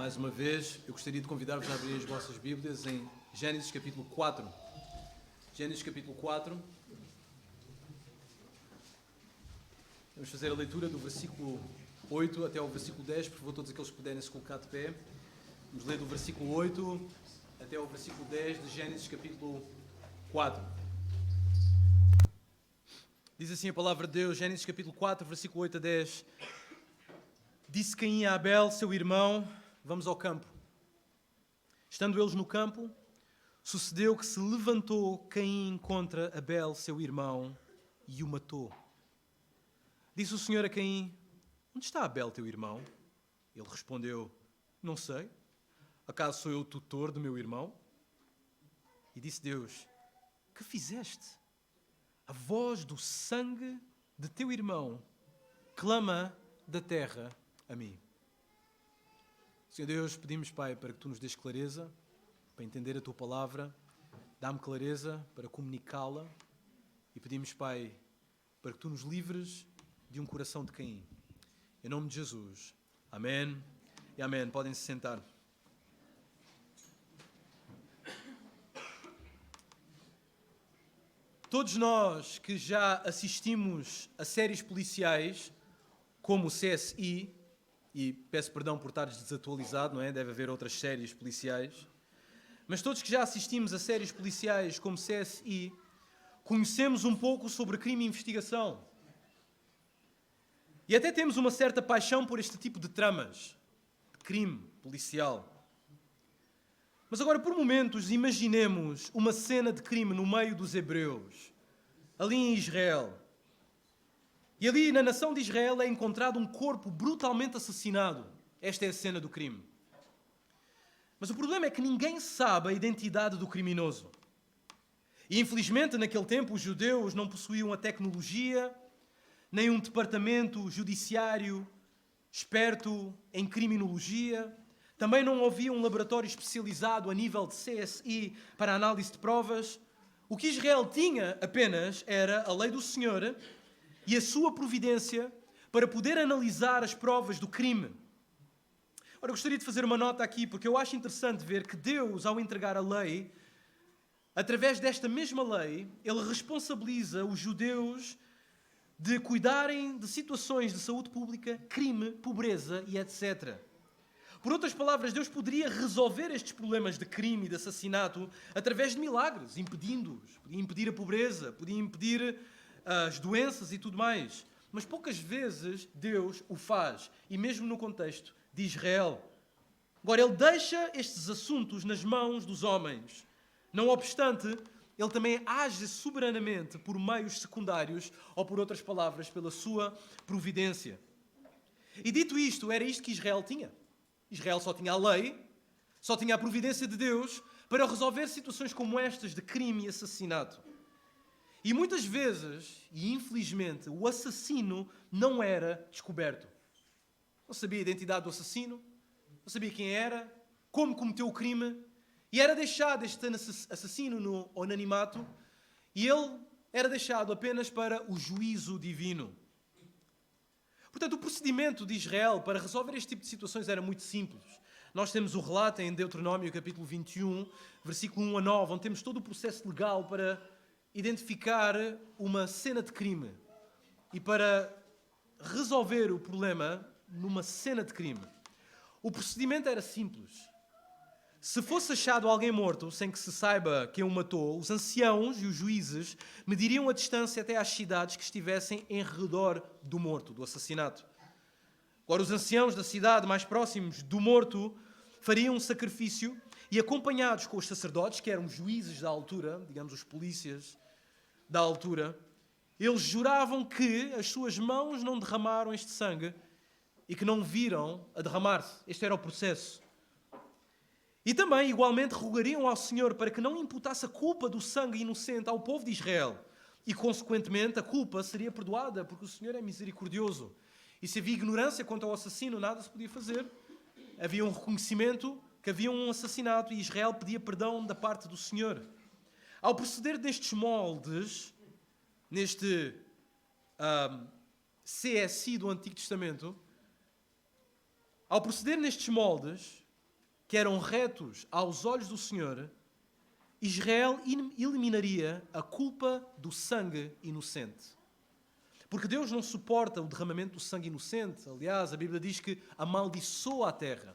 Mais uma vez, eu gostaria de convidar-vos a abrir as vossas Bíblias em Gênesis capítulo 4. Gênesis capítulo 4. Vamos fazer a leitura do versículo 8 até ao versículo 10. Por favor, todos aqueles que puderem se colocar de pé. Vamos ler do versículo 8 até ao versículo 10 de Gênesis capítulo 4. Diz assim a palavra de Deus, Gênesis capítulo 4, versículo 8 a 10. Disse Caim a Abel, seu irmão: vamos ao campo. Estando eles no campo, sucedeu que se levantou Caim contra Abel, seu irmão, e o matou. Disse o Senhor a Caim: onde está Abel, teu irmão? Ele respondeu: não sei. Acaso sou eu o tutor do meu irmão? E disse Deus: que fizeste? A voz do sangue de teu irmão clama da terra a mim. Senhor Deus, pedimos, Pai, para que Tu nos dês clareza, para entender a Tua palavra, dá-me clareza para comunicá-la e pedimos, Pai, para que Tu nos livres de um coração de Caim. Em nome de Jesus. Amém e amém. Podem se sentar. Todos nós que já assistimos a séries policiais, como o CSI, e peço perdão por estares desatualizado, não é? Deve haver outras séries policiais. Mas todos que já assistimos a séries policiais como CSI, conhecemos um pouco sobre crime e investigação. E até temos uma certa paixão por este tipo de tramas, de crime policial. Mas agora, por momentos, imaginemos uma cena de crime no meio dos hebreus, ali em Israel. E ali na nação de Israel é encontrado um corpo brutalmente assassinado. Esta é a cena do crime. Mas o problema é que ninguém sabe a identidade do criminoso. E infelizmente, naquele tempo, os judeus não possuíam a tecnologia, nem um departamento judiciário esperto em criminologia. Também não havia um laboratório especializado a nível de CSI para análise de provas. O que Israel tinha apenas era a lei do Senhor e a sua providência para poder analisar as provas do crime. Ora, eu gostaria de fazer uma nota aqui, porque eu acho interessante ver que Deus, ao entregar a lei, através desta mesma lei, Ele responsabiliza os judeus de cuidarem de situações de saúde pública, crime, pobreza e etc. Por outras palavras, Deus poderia resolver estes problemas de crime e de assassinato através de milagres, impedindo-os. Podia impedir a pobreza, podia impedir as doenças e tudo mais. Mas poucas vezes Deus o faz, e mesmo no contexto de Israel. Agora, Ele deixa estes assuntos nas mãos dos homens. Não obstante, Ele também age soberanamente por meios secundários, ou por outras palavras, pela sua providência. E dito isto, era isto que Israel tinha. Israel só tinha a lei, só tinha a providência de Deus para resolver situações como estas de crime e assassinato. E muitas vezes, e infelizmente, o assassino não era descoberto. Não sabia a identidade do assassino, não sabia quem era, como cometeu o crime, e era deixado este assassino no anonimato, e ele era deixado apenas para o juízo divino. Portanto, o procedimento de Israel para resolver este tipo de situações era muito simples. Nós temos o relato em Deuteronômio, capítulo 21, versículo 1 a 9, onde temos todo o processo legal para identificar uma cena de crime e para resolver o problema numa cena de crime. O procedimento era simples. Se fosse achado alguém morto, sem que se saiba quem o matou, os anciãos e os juízes mediriam a distância até às cidades que estivessem em redor do morto, do assassinato. Agora, os anciãos da cidade mais próximos do morto fariam um sacrifício e, acompanhados com os sacerdotes, que eram os juízes da altura, digamos, os polícias da altura, eles juravam que as suas mãos não derramaram este sangue e que não viram a derramar-se. Este era o processo. E também, igualmente, rogariam ao Senhor para que não imputasse a culpa do sangue inocente ao povo de Israel. E, consequentemente, a culpa seria perdoada, porque o Senhor é misericordioso. E se havia ignorância quanto ao assassino, nada se podia fazer. Havia um reconhecimento que havia um assassinato e Israel pedia perdão da parte do Senhor. Ao proceder destes moldes, neste CSI do Antigo Testamento, ao proceder nestes moldes, que eram retos aos olhos do Senhor, Israel eliminaria a culpa do sangue inocente. Porque Deus não suporta o derramamento do sangue inocente. Aliás, a Bíblia diz que amaldiçoa a terra.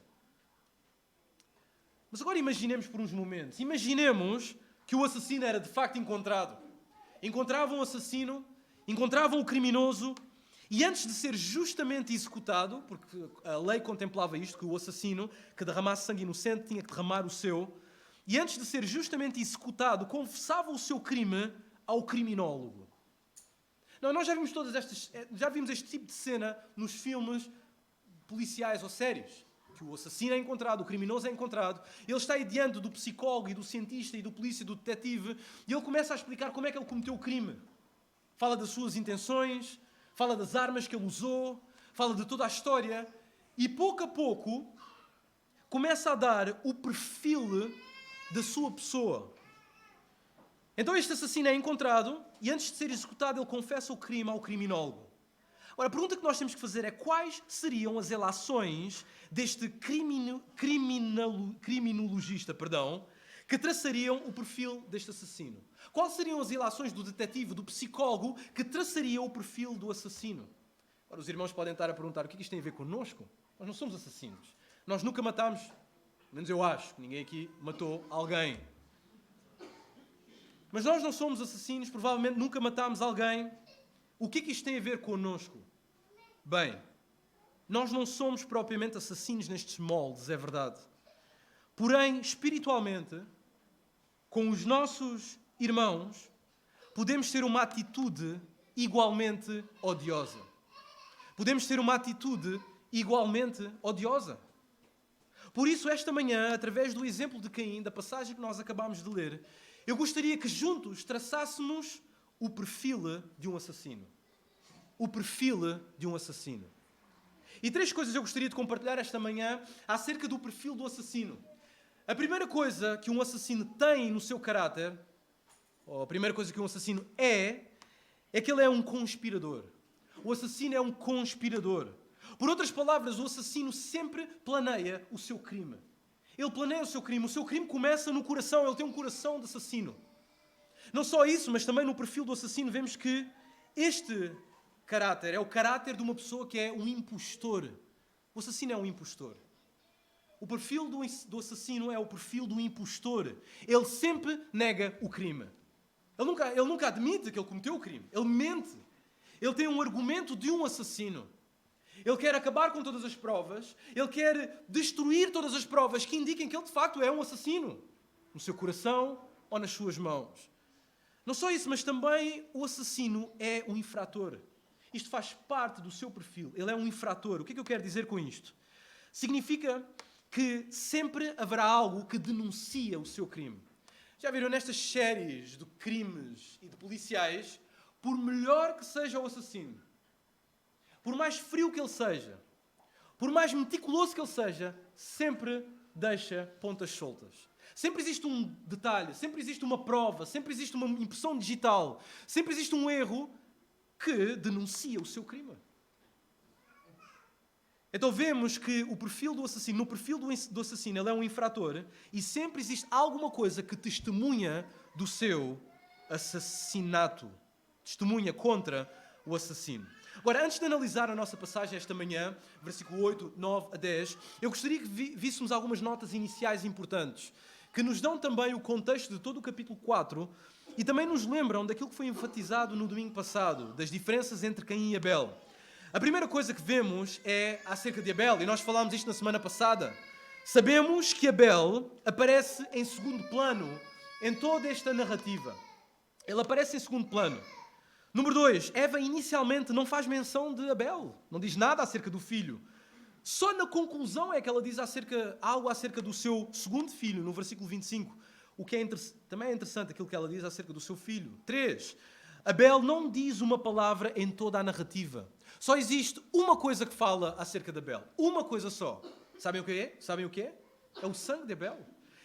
Mas agora imaginemos por uns momentos. Imaginemos que o assassino era de facto encontrado. Encontravam o assassino, encontravam o criminoso, e antes de ser justamente executado, porque a lei contemplava isto, que o assassino que derramasse sangue inocente tinha que derramar o seu, e antes de ser justamente executado, confessava o seu crime ao criminólogo. Não, nós já vimos este tipo de cena nos filmes policiais ou sérios. Que o assassino é encontrado, o criminoso é encontrado, ele está aí diante do psicólogo e do cientista e do polícia e do detetive, e ele começa a explicar como é que ele cometeu o crime. Fala das suas intenções, fala das armas que ele usou, fala de toda a história, e pouco a pouco começa a dar o perfil da sua pessoa. Então este assassino é encontrado, e antes de ser executado ele confessa o crime ao criminólogo. Agora, a pergunta que nós temos que fazer é quais seriam as relações deste criminologista, que traçariam o perfil deste assassino? Quais seriam as relações do detetive, do psicólogo, que traçariam o perfil do assassino? Agora, os irmãos podem estar a perguntar o que isto tem a ver connosco? Nós não somos assassinos. Nós nunca matámos, pelo menos eu acho, que ninguém aqui matou alguém. Mas nós não somos assassinos, provavelmente nunca matámos alguém. O que isto tem a ver connosco? Bem, nós não somos propriamente assassinos nestes moldes, é verdade. Porém, espiritualmente, com os nossos irmãos, podemos ter uma atitude igualmente odiosa. Podemos ter uma atitude igualmente odiosa. Por isso, esta manhã, através do exemplo de Caim, da passagem que nós acabámos de ler, eu gostaria que juntos traçássemos o perfil de um assassino. O perfil de um assassino. E 3 coisas eu gostaria de compartilhar esta manhã acerca do perfil do assassino. A primeira coisa que um assassino tem no seu caráter, ou a primeira coisa que um assassino é que ele é um conspirador. O assassino é um conspirador. Por outras palavras, o assassino sempre planeia o seu crime. Ele planeia o seu crime começa no coração, ele tem um coração de assassino. Não só isso, mas também no perfil do assassino vemos que este caráter é o caráter de uma pessoa que é um impostor. O assassino é um impostor. O perfil do assassino é o perfil do impostor. Ele sempre nega o crime. Ele nunca admite que ele cometeu o crime. Ele mente. Ele tem um argumento de um assassino. Ele quer acabar com todas as provas. Ele quer destruir todas as provas que indiquem que ele de facto é um assassino. No seu coração ou nas suas mãos. Não só isso, mas também o assassino é um infrator. Isto faz parte do seu perfil. Ele é um infrator. O que é que eu quero dizer com isto? Significa que sempre haverá algo que denuncia o seu crime. Já viram nestas séries de crimes e de policiais, por melhor que seja o assassino, por mais frio que ele seja, por mais meticuloso que ele seja, sempre deixa pontas soltas. Sempre existe um detalhe, sempre existe uma prova, sempre existe uma impressão digital, sempre existe um erro que denuncia o seu crime. Então vemos que o perfil do assassino, no perfil do assassino, ele é um infrator e sempre existe alguma coisa que testemunha do seu assassinato. Testemunha contra o assassino. Agora, antes de analisar a nossa passagem esta manhã, versículo 8, 9 a 10, eu gostaria que víssemos algumas notas iniciais importantes, que nos dão também o contexto de todo o capítulo 4 e também nos lembram daquilo que foi enfatizado no domingo passado, das diferenças entre Caim e Abel. A primeira coisa que vemos é acerca de Abel, e nós falámos isto na semana passada. Sabemos que Abel aparece em segundo plano em toda esta narrativa. Ele aparece em segundo plano. Número 2, Eva inicialmente não faz menção de Abel, não diz nada acerca do filho. Só na conclusão é que ela diz algo acerca do seu segundo filho, no versículo 25. O que também é interessante aquilo que ela diz acerca do seu filho. 3, Abel não diz uma palavra em toda a narrativa. Só existe uma coisa que fala acerca de Abel. Uma coisa só. Sabem o que é? Sabem o que é? É o sangue de Abel.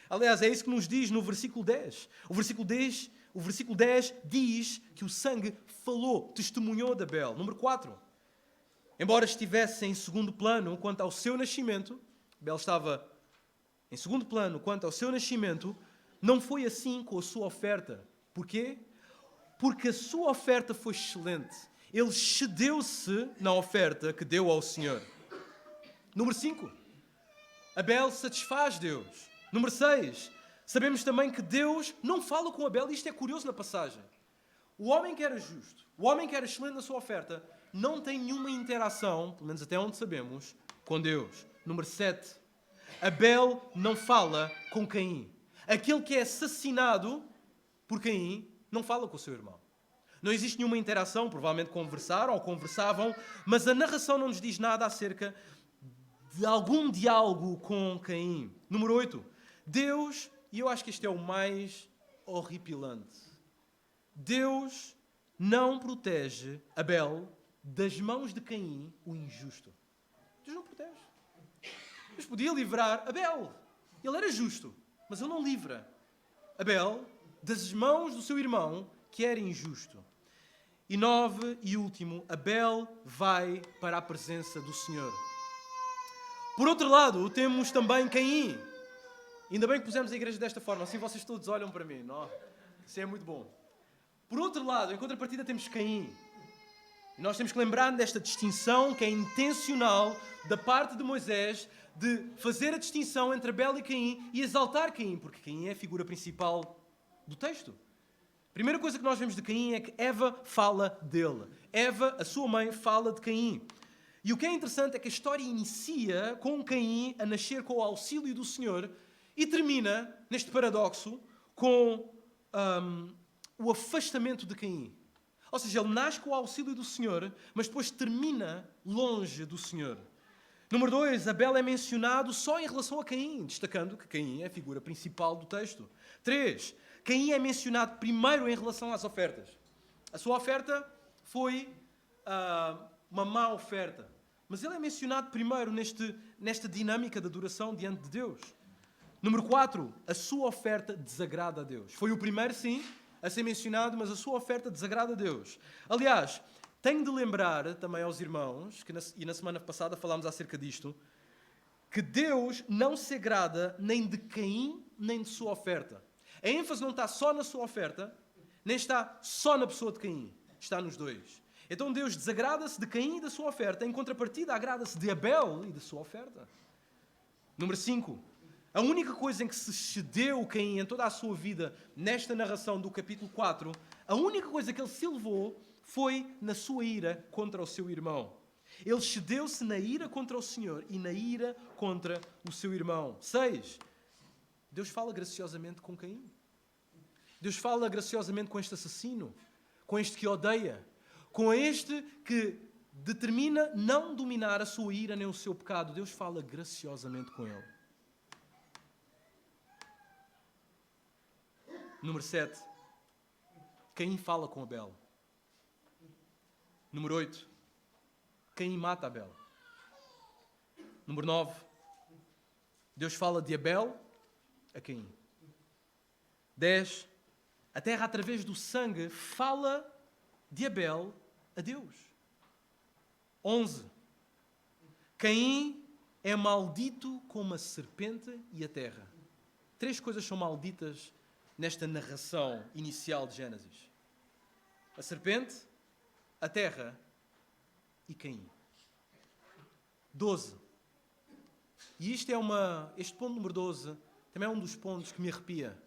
Aliás, é isso que nos diz no versículo 10. O versículo 10 diz que o sangue falou, testemunhou de Abel. Número 4. Embora estivesse em segundo plano quanto ao seu nascimento, Abel estava Em segundo plano, quanto ao seu nascimento, não foi assim com a sua oferta. Porquê? Porque a sua oferta foi excelente. Ele excedeu-se na oferta que deu ao Senhor. Número 5. Abel satisfaz Deus. Número 6. Sabemos também que Deus não fala com Abel. Isto é curioso na passagem. O homem que era justo, o homem que era excelente na sua oferta, não tem nenhuma interação, pelo menos até onde sabemos, com Deus. Número 7. Abel não fala com Caim. Aquele que é assassinado por Caim não fala com o seu irmão. Não existe nenhuma interação, provavelmente conversaram ou conversavam, mas a narração não nos diz nada acerca de algum diálogo com Caim. Número 8. Deus, e eu acho que este é o mais horripilante, Deus não protege Abel das mãos de Caim, o injusto. Deus não protege. Deus podia livrar Abel. Ele era justo, mas ele não livra Abel das mãos do seu irmão, que era injusto. E 9 e último, Abel vai para a presença do Senhor. Por outro lado, temos também Caim. Ainda bem que pusemos a igreja desta forma, assim vocês todos olham para mim. Não? Isso é muito bom. Por outro lado, em contrapartida, temos Caim. E nós temos que lembrar desta distinção que é intencional da parte de Moisés de fazer a distinção entre Abel e Caim e exaltar Caim, porque Caim é a figura principal do texto. A primeira coisa que nós vemos de Caim é que Eva fala dele. Eva, a sua mãe, fala de Caim. E o que é interessante é que a história inicia com Caim a nascer com o auxílio do Senhor e termina neste paradoxo com o afastamento de Caim. Ou seja, ele nasce com o auxílio do Senhor, mas depois termina longe do Senhor. Número 2, Abel é mencionado só em relação a Caim, destacando que Caim é a figura principal do texto. 3, Caim é mencionado primeiro em relação às ofertas. A sua oferta foi uma má oferta. Mas ele é mencionado primeiro nesta dinâmica de adoração diante de Deus. Número 4, a sua oferta desagrada a Deus. Foi o primeiro, sim, a ser mencionado, mas a sua oferta desagrada a Deus. Aliás, tenho de lembrar também aos irmãos, e na semana passada falámos acerca disto, que Deus não se agrada nem de Caim, nem de sua oferta. A ênfase não está só na sua oferta, nem está só na pessoa de Caim. Está nos dois. Então Deus desagrada-se de Caim e da sua oferta, em contrapartida agrada-se de Abel e da sua oferta. Número 5. A única coisa em que se excedeu Caim em toda a sua vida, nesta narração do capítulo 4, a única coisa que ele se elevou foi na sua ira contra o seu irmão. Ele excedeu-se na ira contra o Senhor e na ira contra o seu irmão. 6. Deus fala graciosamente com Caim. Deus fala graciosamente com este assassino, com este que odeia, com este que determina não dominar a sua ira nem o seu pecado. Deus fala graciosamente com ele. Número 7. Caim fala com Abel. Número 8. Caim mata Abel. Número 9. Deus fala de Abel a Caim. 10. A terra, através do sangue, fala de Abel a Deus. 11. Caim é maldito como a serpente e a terra. 3 coisas são malditas nesta narração inicial de Gênesis: a serpente, a terra e Caim. 12. E este ponto número 12 também é um dos pontos que me arrepia.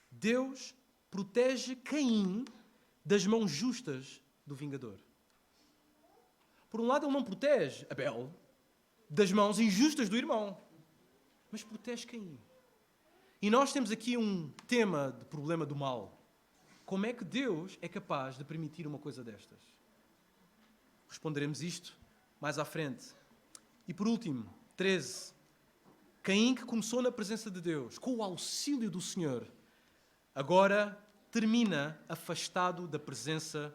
Deus protege Caim das mãos justas do vingador. Por um lado, ele não protege Abel das mãos injustas do irmão, mas protege Caim. E nós temos aqui um tema de problema do mal. Como é que Deus é capaz de permitir uma coisa destas? Responderemos isto mais à frente. E por último, 13. Caim, que começou na presença de Deus, com o auxílio do Senhor, agora termina afastado da presença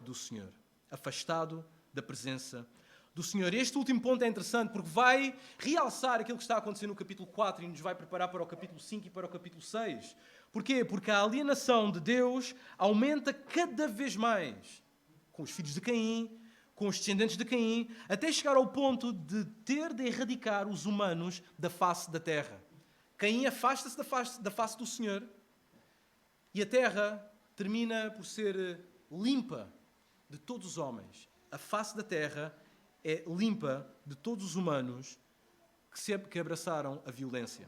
do Senhor. Afastado da presença do Senhor. Este último ponto é interessante porque vai realçar aquilo que está a acontecer no capítulo 4 e nos vai preparar para o capítulo 5 e para o capítulo 6. Porquê? Porque a alienação de Deus aumenta cada vez mais com os filhos de Caim, com os descendentes de Caim, até chegar ao ponto de ter de erradicar os humanos da face da terra. Caim afasta-se da face do Senhor e a terra termina por ser limpa de todos os homens. A face da terra é limpa de todos os humanos que abraçaram a violência.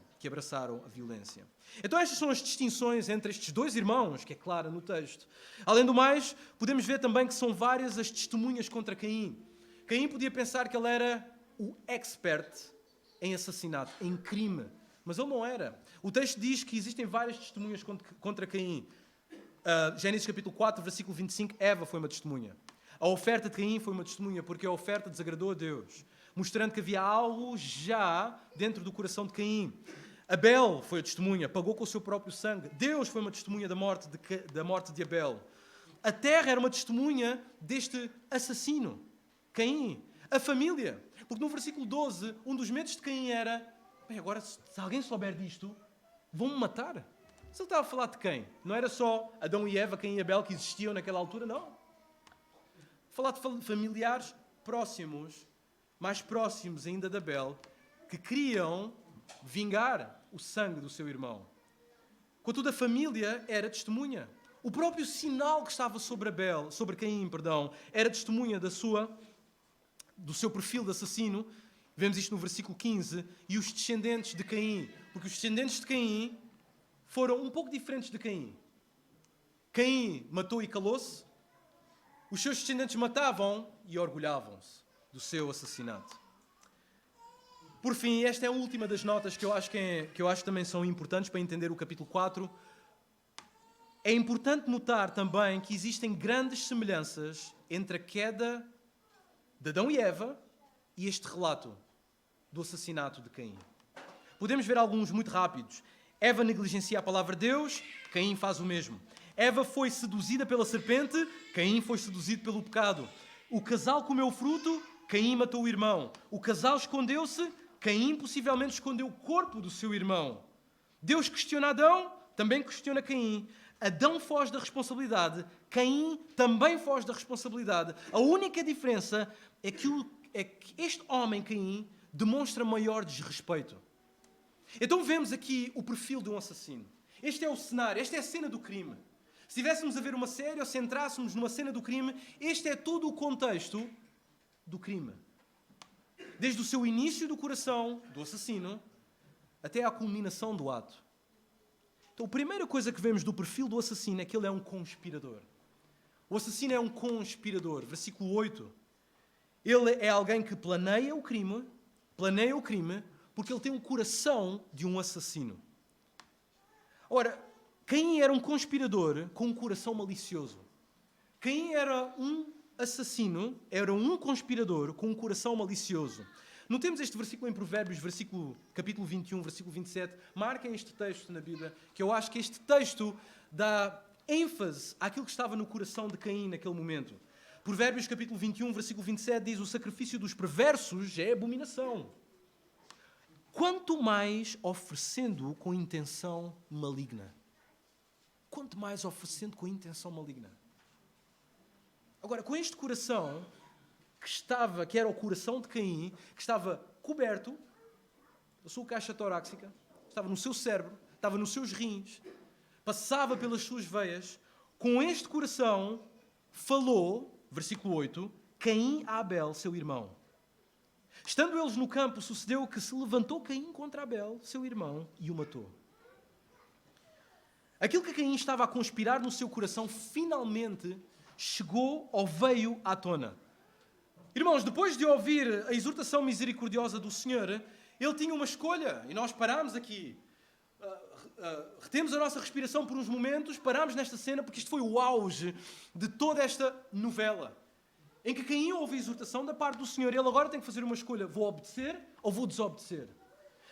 Então estas são as distinções entre estes dois irmãos, que é clara no texto. Além do mais, podemos ver também que são várias as testemunhas contra Caim. Caim podia pensar que ele era o expert em assassinato, em crime, mas ele não era. O texto diz que existem várias testemunhas contra Caim. Gênesis capítulo 4, versículo 25, Eva foi uma testemunha. A oferta de Caim foi uma testemunha, porque a oferta desagradou a Deus, mostrando que havia algo já dentro do coração de Caim. Abel foi a testemunha, pagou com o seu próprio sangue. Deus foi uma testemunha da morte de Abel. A terra era uma testemunha deste assassino, Caim. A família, porque no versículo 12, um dos medos de Caim era: bem, agora se alguém souber disto, vão-me matar. Se ele estava a falar de quem? Não era só Adão e Eva, Caim e Abel, que existiam naquela altura, não. Falar de familiares próximos, mais próximos ainda de Abel, que queriam vingar o sangue do seu irmão. Contudo, a família era testemunha. O próprio sinal que estava sobre Caim, era testemunha do seu perfil de assassino. Vemos isto no versículo 15. E os descendentes de Caim, porque os descendentes de Caim foram um pouco diferentes de Caim. Caim matou e calou-se. Os seus descendentes matavam e orgulhavam-se do seu assassinato. Por fim, esta é a última das notas que eu acho que também são importantes para entender o capítulo 4. É importante notar também que existem grandes semelhanças entre a queda de Adão e Eva e este relato do assassinato de Caim. Podemos ver alguns muito rápidos. Eva negligencia a palavra de Deus, Caim faz o mesmo. Eva foi seduzida pela serpente, Caim foi seduzido pelo pecado. O casal comeu fruto, Caim matou o irmão. O casal escondeu-se, Caim possivelmente escondeu o corpo do seu irmão. Deus questiona Adão, também questiona Caim. Adão foge da responsabilidade, Caim também foge da responsabilidade. A única diferença é que este homem, Caim, demonstra maior desrespeito. Então vemos aqui o perfil de um assassino. Este é o cenário, esta é a cena do crime. Se estivéssemos a ver uma série ou se entrássemos numa cena do crime, este é todo o contexto do crime. Desde o seu início do coração do assassino até à culminação do ato. Então a primeira coisa que vemos do perfil do assassino é que ele é um conspirador. O assassino é um conspirador. Versículo 8. Ele é alguém que planeia o crime, porque ele tem o coração de um assassino. Ora, Caim era um conspirador com um coração malicioso. Caim era um assassino, era um conspirador com um coração malicioso. Notemos este versículo em Provérbios, capítulo 21, versículo 27. Marquem este texto na Bíblia, que eu acho que este texto dá ênfase àquilo que estava no coração de Caim naquele momento. Provérbios, capítulo 21, versículo 27 diz: o sacrifício dos perversos é abominação, quanto mais oferecendo com intenção maligna. Quanto mais oferecendo com intenção maligna. Agora, com este coração, que era o coração de Caim, que estava coberto da sua caixa torácica, estava no seu cérebro, estava nos seus rins, passava pelas suas veias, com este coração, falou, versículo 8, Caim a Abel, seu irmão. Estando eles no campo, sucedeu que se levantou Caim contra Abel, seu irmão, e o matou. Aquilo que Caim estava a conspirar no seu coração finalmente chegou ou veio à tona. Irmãos, depois de ouvir a exortação misericordiosa do Senhor, ele tinha uma escolha e nós parámos aqui. Retemos a nossa respiração por uns momentos, parámos nesta cena porque isto foi o auge de toda esta novela. Em que Caim ouve a exortação da parte do Senhor, ele agora tem que fazer uma escolha: vou obedecer ou vou desobedecer?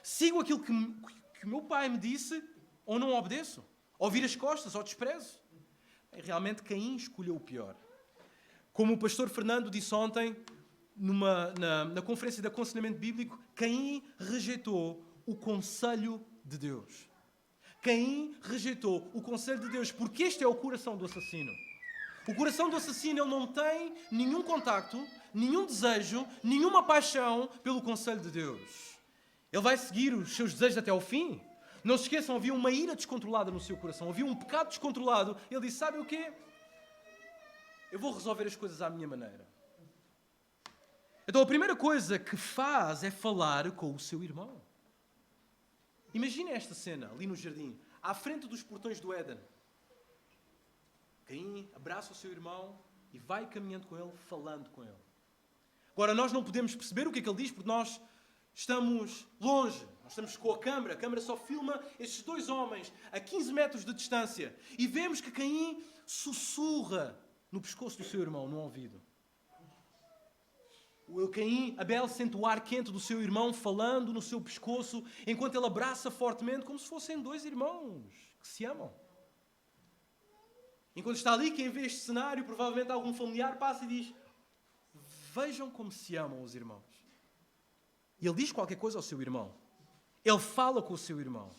Sigo aquilo que o meu pai me disse ou não obedeço? Ou viro as costas ou desprezo? Realmente Caim escolheu o pior. Como o pastor Fernando disse ontem, na conferência de aconselhamento bíblico, Caim rejeitou o conselho de Deus. Caim rejeitou o conselho de Deus, porque este é o coração do assassino. O coração do assassino, ele não tem nenhum contacto, nenhum desejo, nenhuma paixão pelo conselho de Deus. Ele vai seguir os seus desejos até ao fim. Não se esqueçam, havia uma ira descontrolada no seu coração, havia um pecado descontrolado. Ele disse, sabe o quê? Eu vou resolver as coisas à minha maneira. Então a primeira coisa que faz é falar com o seu irmão. Imaginem esta cena ali no jardim, à frente dos portões do Éden. Caim abraça o seu irmão e vai caminhando com ele, falando com ele. Agora, nós não podemos perceber o que é que ele diz porque nós estamos longe. Nós estamos com a câmara só filma estes dois homens a 15 metros de distância. E vemos que Caim sussurra no pescoço do seu irmão, no ouvido. Abel sente o ar quente do seu irmão falando no seu pescoço, enquanto ele abraça fortemente, como se fossem dois irmãos que se amam. Enquanto está ali, quem vê este cenário, provavelmente algum familiar passa e diz, vejam como se amam os irmãos. E ele diz qualquer coisa ao seu irmão. Ele fala com o seu irmão.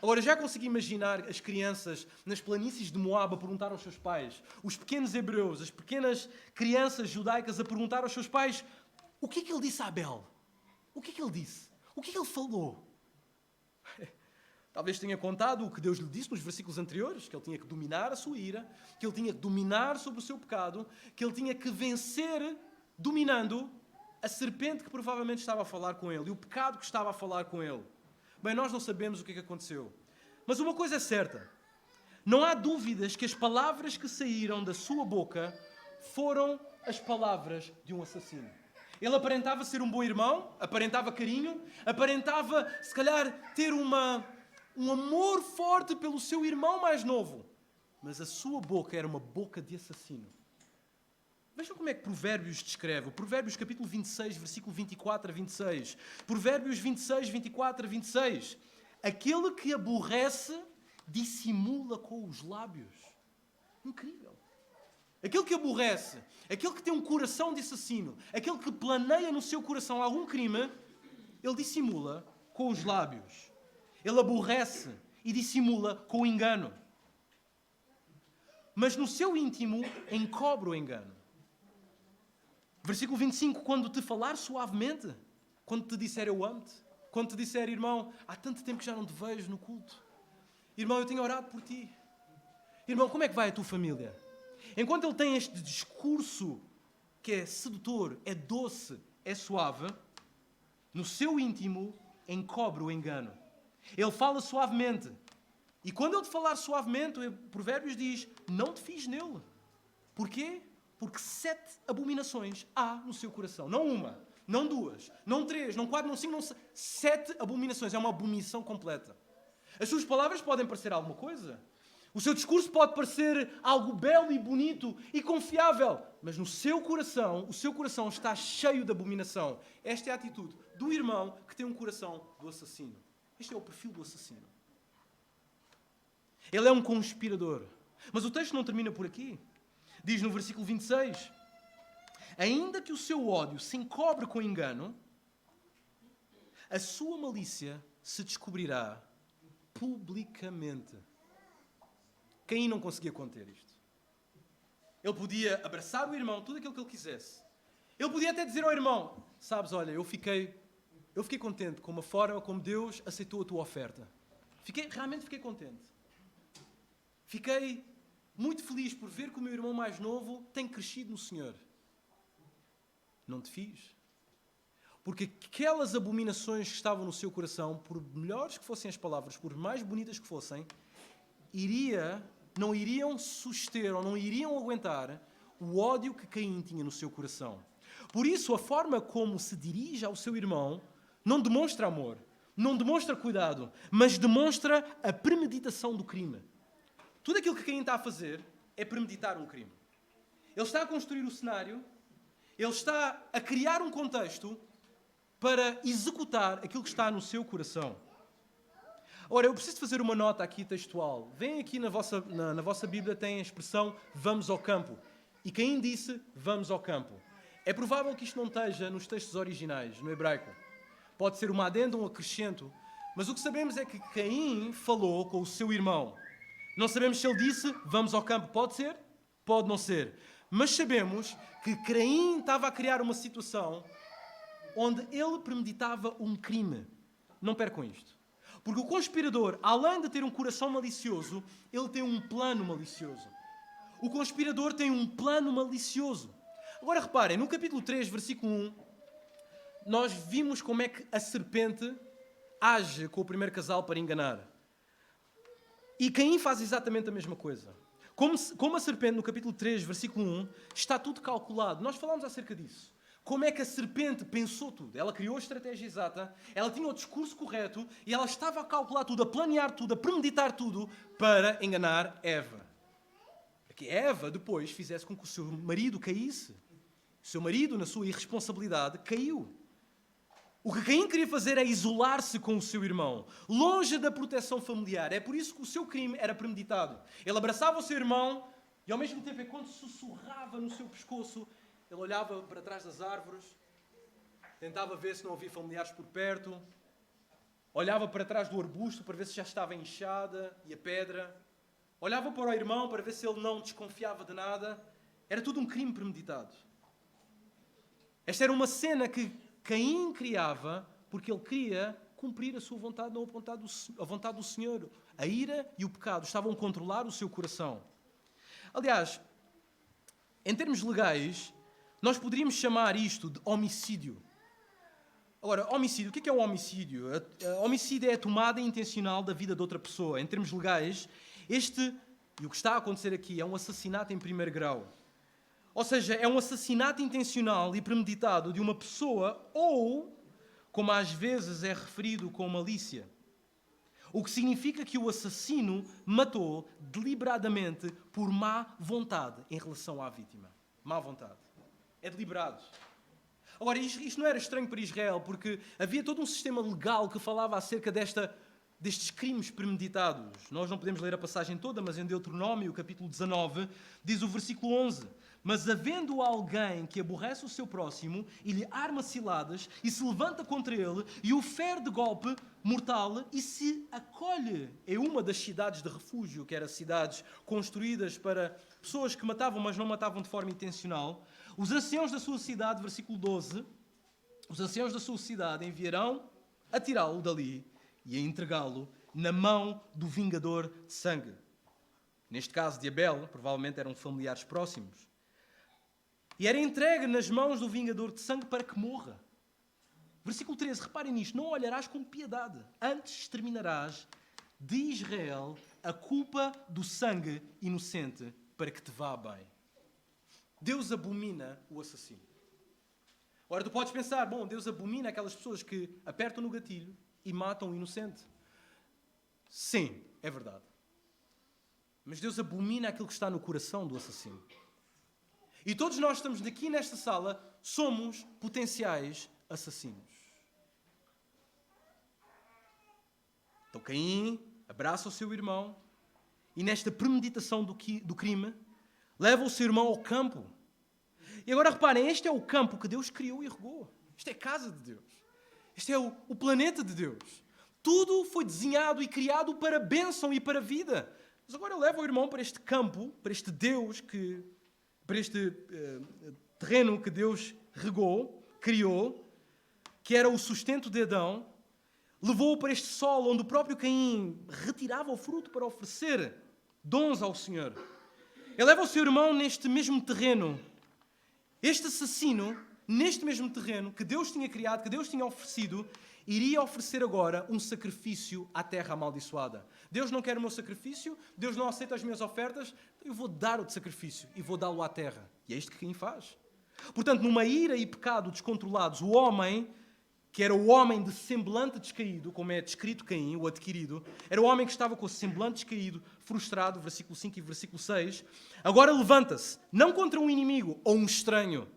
Agora, já consegui imaginar as crianças nas planícies de Moab a perguntar aos seus pais, os pequenos hebreus, as pequenas crianças judaicas a perguntar aos seus pais, o que é que ele disse a Abel? O que é que ele disse? O que é que ele falou? Talvez tenha contado o que Deus lhe disse nos versículos anteriores, que ele tinha que dominar a sua ira, que ele tinha que dominar sobre o seu pecado, que ele tinha que vencer dominando a serpente que provavelmente estava a falar com ele e o pecado que estava a falar com ele. Bem, nós não sabemos o que é que aconteceu. Mas uma coisa é certa. Não há dúvidas que as palavras que saíram da sua boca foram as palavras de um assassino. Ele aparentava ser um bom irmão, aparentava carinho, aparentava, se calhar, ter um amor forte pelo seu irmão mais novo. Mas a sua boca era uma boca de assassino. Vejam como é que Provérbios descreve. O Provérbios capítulo 26, versículo 24 a 26. Provérbios 26, 24 a 26. Aquele que aborrece, dissimula com os lábios. Incrível. Aquele que aborrece, aquele que tem um coração de assassino, aquele que planeia no seu coração algum crime, ele dissimula com os lábios. Ele aborrece e dissimula com o engano. Mas no seu íntimo encobre o engano. Versículo 25, quando te falar suavemente, quando te disser eu amo-te, quando te disser, irmão, há tanto tempo que já não te vejo no culto. Irmão, eu tenho orado por ti. Irmão, como é que vai a tua família? Enquanto ele tem este discurso que é sedutor, é doce, é suave, no seu íntimo encobre o engano. Ele fala suavemente. E quando ele te falar suavemente, o Provérbios diz, não te fies nele. Porquê? Porque 7 abominações há no seu coração. Não uma, não 2, não 3, não 4, não 5, não 6. 7 abominações. É uma abominação completa. As suas palavras podem parecer alguma coisa. O seu discurso pode parecer algo belo e bonito e confiável. Mas no seu coração, o seu coração está cheio de abominação. Esta é a atitude do irmão que tem um coração do assassino. Este é o perfil do assassino. Ele é um conspirador. Mas o texto não termina por aqui. Diz no versículo 26, ainda que o seu ódio se encobre com engano, a sua malícia se descobrirá publicamente. Caim não conseguia conter isto. Ele podia abraçar o irmão, tudo aquilo que ele quisesse. Ele podia até dizer ao irmão, sabes, olha, eu fiquei contente com a forma como Deus aceitou a tua oferta. Realmente fiquei contente. Fiquei muito feliz por ver que o meu irmão mais novo tem crescido no Senhor. Não te fiz. Porque aquelas abominações que estavam no seu coração, por melhores que fossem as palavras, por mais bonitas que fossem, não iriam suster ou não iriam aguentar o ódio que Caim tinha no seu coração. Por isso, a forma como se dirige ao seu irmão não demonstra amor, não demonstra cuidado, mas demonstra a premeditação do crime. Tudo aquilo que Caim está a fazer é premeditar um crime. Ele está a construir o cenário, ele está a criar um contexto para executar aquilo que está no seu coração. Ora, eu preciso fazer uma nota aqui textual. Vem aqui na vossa Bíblia, tem a expressão vamos ao campo. E Caim disse vamos ao campo. É provável que isto não esteja nos textos originais, no hebraico. Pode ser uma adenda, um acrescento. Mas o que sabemos é que Caim falou com o seu irmão. Não sabemos se ele disse, vamos ao campo. Pode ser, pode não ser. Mas sabemos que Caim estava a criar uma situação onde ele premeditava um crime. Não percam isto. Porque o conspirador, além de ter um coração malicioso, ele tem um plano malicioso. O conspirador tem um plano malicioso. Agora reparem, no capítulo 3, versículo 1, nós vimos como é que a serpente age com o primeiro casal para enganar. E Caim faz exatamente a mesma coisa. Como a serpente, no capítulo 3, versículo 1, está tudo calculado. Nós falámos acerca disso. Como é que a serpente pensou tudo? Ela criou a estratégia exata, ela tinha o discurso correto e ela estava a calcular tudo, a planear tudo, a premeditar tudo para enganar Eva. Que Eva depois fizesse com que o seu marido caísse. O seu marido, na sua irresponsabilidade, caiu. O que Caim queria fazer é isolar-se com o seu irmão, longe da proteção familiar. É por isso que o seu crime era premeditado. Ele abraçava o seu irmão e, ao mesmo tempo, enquanto sussurrava no seu pescoço, ele olhava para trás das árvores, tentava ver se não havia familiares por perto, olhava para trás do arbusto para ver se já estava inchada e a pedra, olhava para o irmão para ver se ele não desconfiava de nada. Era tudo um crime premeditado. Esta era uma cena que Caim criava porque ele queria cumprir a sua vontade, não a vontade do Senhor. A ira e o pecado estavam a controlar o seu coração. Aliás, em termos legais, nós poderíamos chamar isto de homicídio. Agora, homicídio, o que é um homicídio? Homicídio é a tomada intencional da vida de outra pessoa. Em termos legais, e o que está a acontecer aqui, é um assassinato em primeiro grau. Ou seja, é um assassinato intencional e premeditado de uma pessoa ou, como às vezes é referido com malícia. O que significa que o assassino matou deliberadamente por má vontade em relação à vítima. Má vontade. É deliberado. Agora, isto não era estranho para Israel, porque havia todo um sistema legal que falava acerca destes crimes premeditados. Nós não podemos ler a passagem toda, mas em Deuteronômio, capítulo 19, diz o versículo 11: mas havendo alguém que aborrece o seu próximo e lhe arma ciladas e se levanta contra ele e o fere de golpe mortal e se acolhe em uma das cidades de refúgio, que eram cidades construídas para pessoas que matavam, mas não matavam de forma intencional, os anciãos da sua cidade, versículo 12, os anciãos da sua cidade enviarão a tirá-lo dali e a entregá-lo na mão do vingador de sangue. Neste caso de Abel, provavelmente eram familiares próximos. E era entregue nas mãos do vingador de sangue para que morra. Versículo 13, reparem nisto: não olharás com piedade, antes exterminarás de Israel a culpa do sangue inocente para que te vá bem. Deus abomina o assassino. Ora, tu podes pensar, bom, Deus abomina aquelas pessoas que apertam no gatilho e matam o inocente. Sim, é verdade. Mas Deus abomina aquilo que está no coração do assassino. E todos nós estamos aqui nesta sala, somos potenciais assassinos. Então Caim abraça o seu irmão e nesta premeditação do crime, leva o seu irmão ao campo. E agora reparem, este é o campo que Deus criou e regou. Isto é a casa de Deus. Este é o planeta de Deus. Tudo foi desenhado e criado para bênção e para vida. Mas agora leva o irmão para este campo, para este Deus para este terreno que Deus regou, criou, que era o sustento de Adão, levou-o para este solo onde o próprio Caim retirava o fruto para oferecer dons ao Senhor. Ele leva o seu irmão neste mesmo terreno. Este assassino, neste mesmo terreno que Deus tinha criado, que Deus tinha oferecido, iria oferecer agora um sacrifício à terra amaldiçoada. Deus não quer o meu sacrifício, Deus não aceita as minhas ofertas, então eu vou dar o sacrifício e vou dá-lo à terra. E é isto que Caim faz. Portanto, numa ira e pecado descontrolados, o homem, que era o homem de semblante descaído, como é descrito Caim, o adquirido, era o homem que estava com o semblante descaído, frustrado, versículo 5 e versículo 6, agora levanta-se, não contra um inimigo ou um estranho,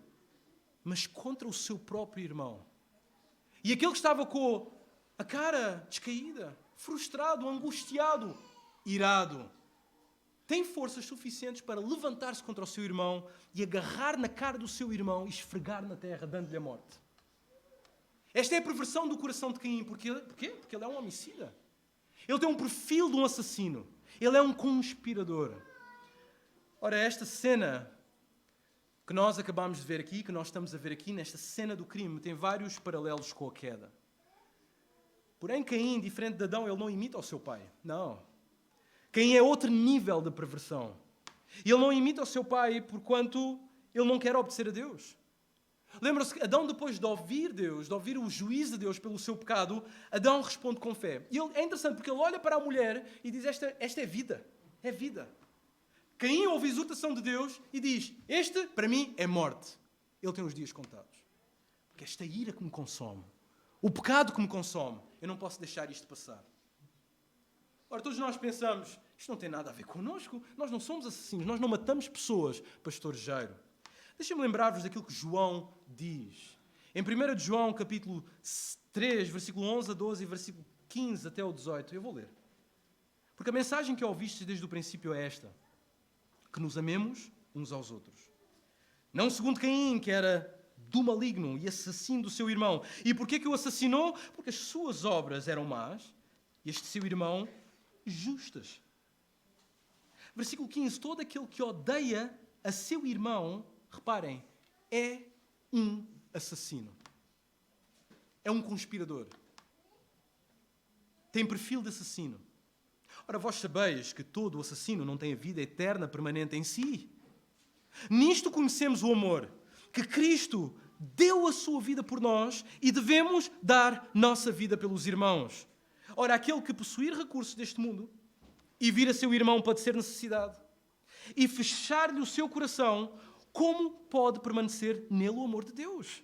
mas contra o seu próprio irmão. E aquele que estava com a cara descaída, frustrado, angustiado, irado, tem forças suficientes para levantar-se contra o seu irmão e agarrar na cara do seu irmão e esfregar na terra, dando-lhe a morte. Esta é a perversão do coração de Caim. Porquê? Porque ele é um homicida. Ele tem um perfil de um assassino. Ele é um conspirador. Ora, esta cena que nós acabamos de ver aqui, que nós estamos a ver aqui, nesta cena do crime, tem vários paralelos com a queda. Porém, Caim, diferente de Adão, ele não imita o seu pai. Não. Caim é outro nível de perversão. E ele não imita o seu pai porquanto ele não quer obedecer a Deus. Lembra-se que Adão, depois de ouvir Deus, de ouvir o juízo de Deus pelo seu pecado, Adão responde com fé. E é interessante porque ele olha para a mulher e diz, esta é vida. É vida. Caim ouve a exortação de Deus e diz, este, para mim, é morte. Ele tem os dias contados. Porque esta ira que me consome, o pecado que me consome, eu não posso deixar isto passar. Ora, todos nós pensamos, isto não tem nada a ver connosco, nós não somos assassinos, nós não matamos pessoas, pastor Jairo. Deixem-me lembrar-vos daquilo que João diz. Em 1 de João, capítulo 3, versículo 11 a 12 e versículo 15 até o 18, eu vou ler. Porque a mensagem que ouvistes desde o princípio é esta, que nos amemos uns aos outros. Não segundo Caim, que era do maligno e assassino do seu irmão. E porquê que o assassinou? Porque as suas obras eram más e este seu irmão justas. Versículo 15. Todo aquele que odeia a seu irmão, reparem, é um assassino. É um conspirador. Tem perfil de assassino. Ora, vós sabeis que todo o assassino não tem a vida eterna permanente em si. Nisto conhecemos o amor, que Cristo deu a sua vida por nós e devemos dar nossa vida pelos irmãos. Ora, aquele que possuir recursos deste mundo e vir a seu irmão padecer necessidade e fechar-lhe o seu coração, como pode permanecer nele o amor de Deus?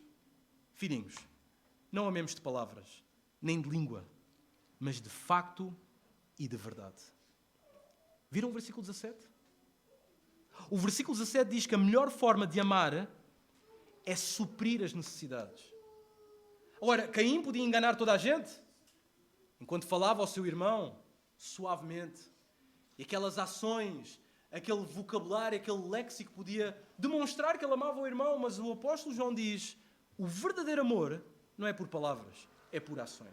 Filhinhos, não amemos de palavras, nem de língua, mas de facto e de verdade. Viram o versículo 17? O versículo 17 diz que a melhor forma de amar é suprir as necessidades. Ora, Caim podia enganar toda a gente enquanto falava ao seu irmão suavemente. E aquelas ações, aquele vocabulário, aquele léxico podia demonstrar que ele amava o irmão, mas o apóstolo João diz, o verdadeiro amor não é por palavras, é por ações.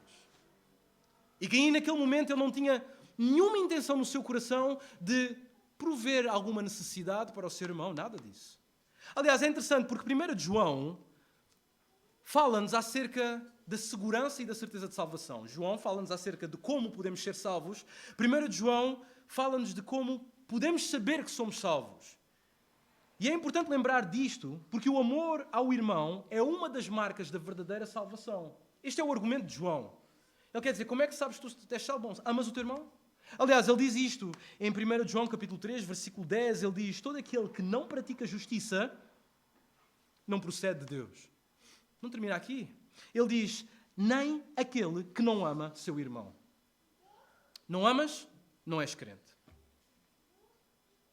E Caim naquele momento ele não tinha nenhuma intenção no seu coração de prover alguma necessidade para o seu irmão, nada disso. Aliás, é interessante porque 1 de João fala-nos acerca da segurança e da certeza de salvação. João fala-nos acerca de como podemos ser salvos. 1 de João fala-nos de como podemos saber que somos salvos. E é importante lembrar disto porque o amor ao irmão é uma das marcas da verdadeira salvação. Este é o argumento de João. Ele quer dizer, como é que sabes que tu és salvo? Amas o teu irmão? Aliás, ele diz isto em 1 João capítulo 3, versículo 10, ele diz, todo aquele que não pratica justiça não procede de Deus. Não termina aqui. Ele diz, nem aquele que não ama seu irmão. Não amas? Não és crente.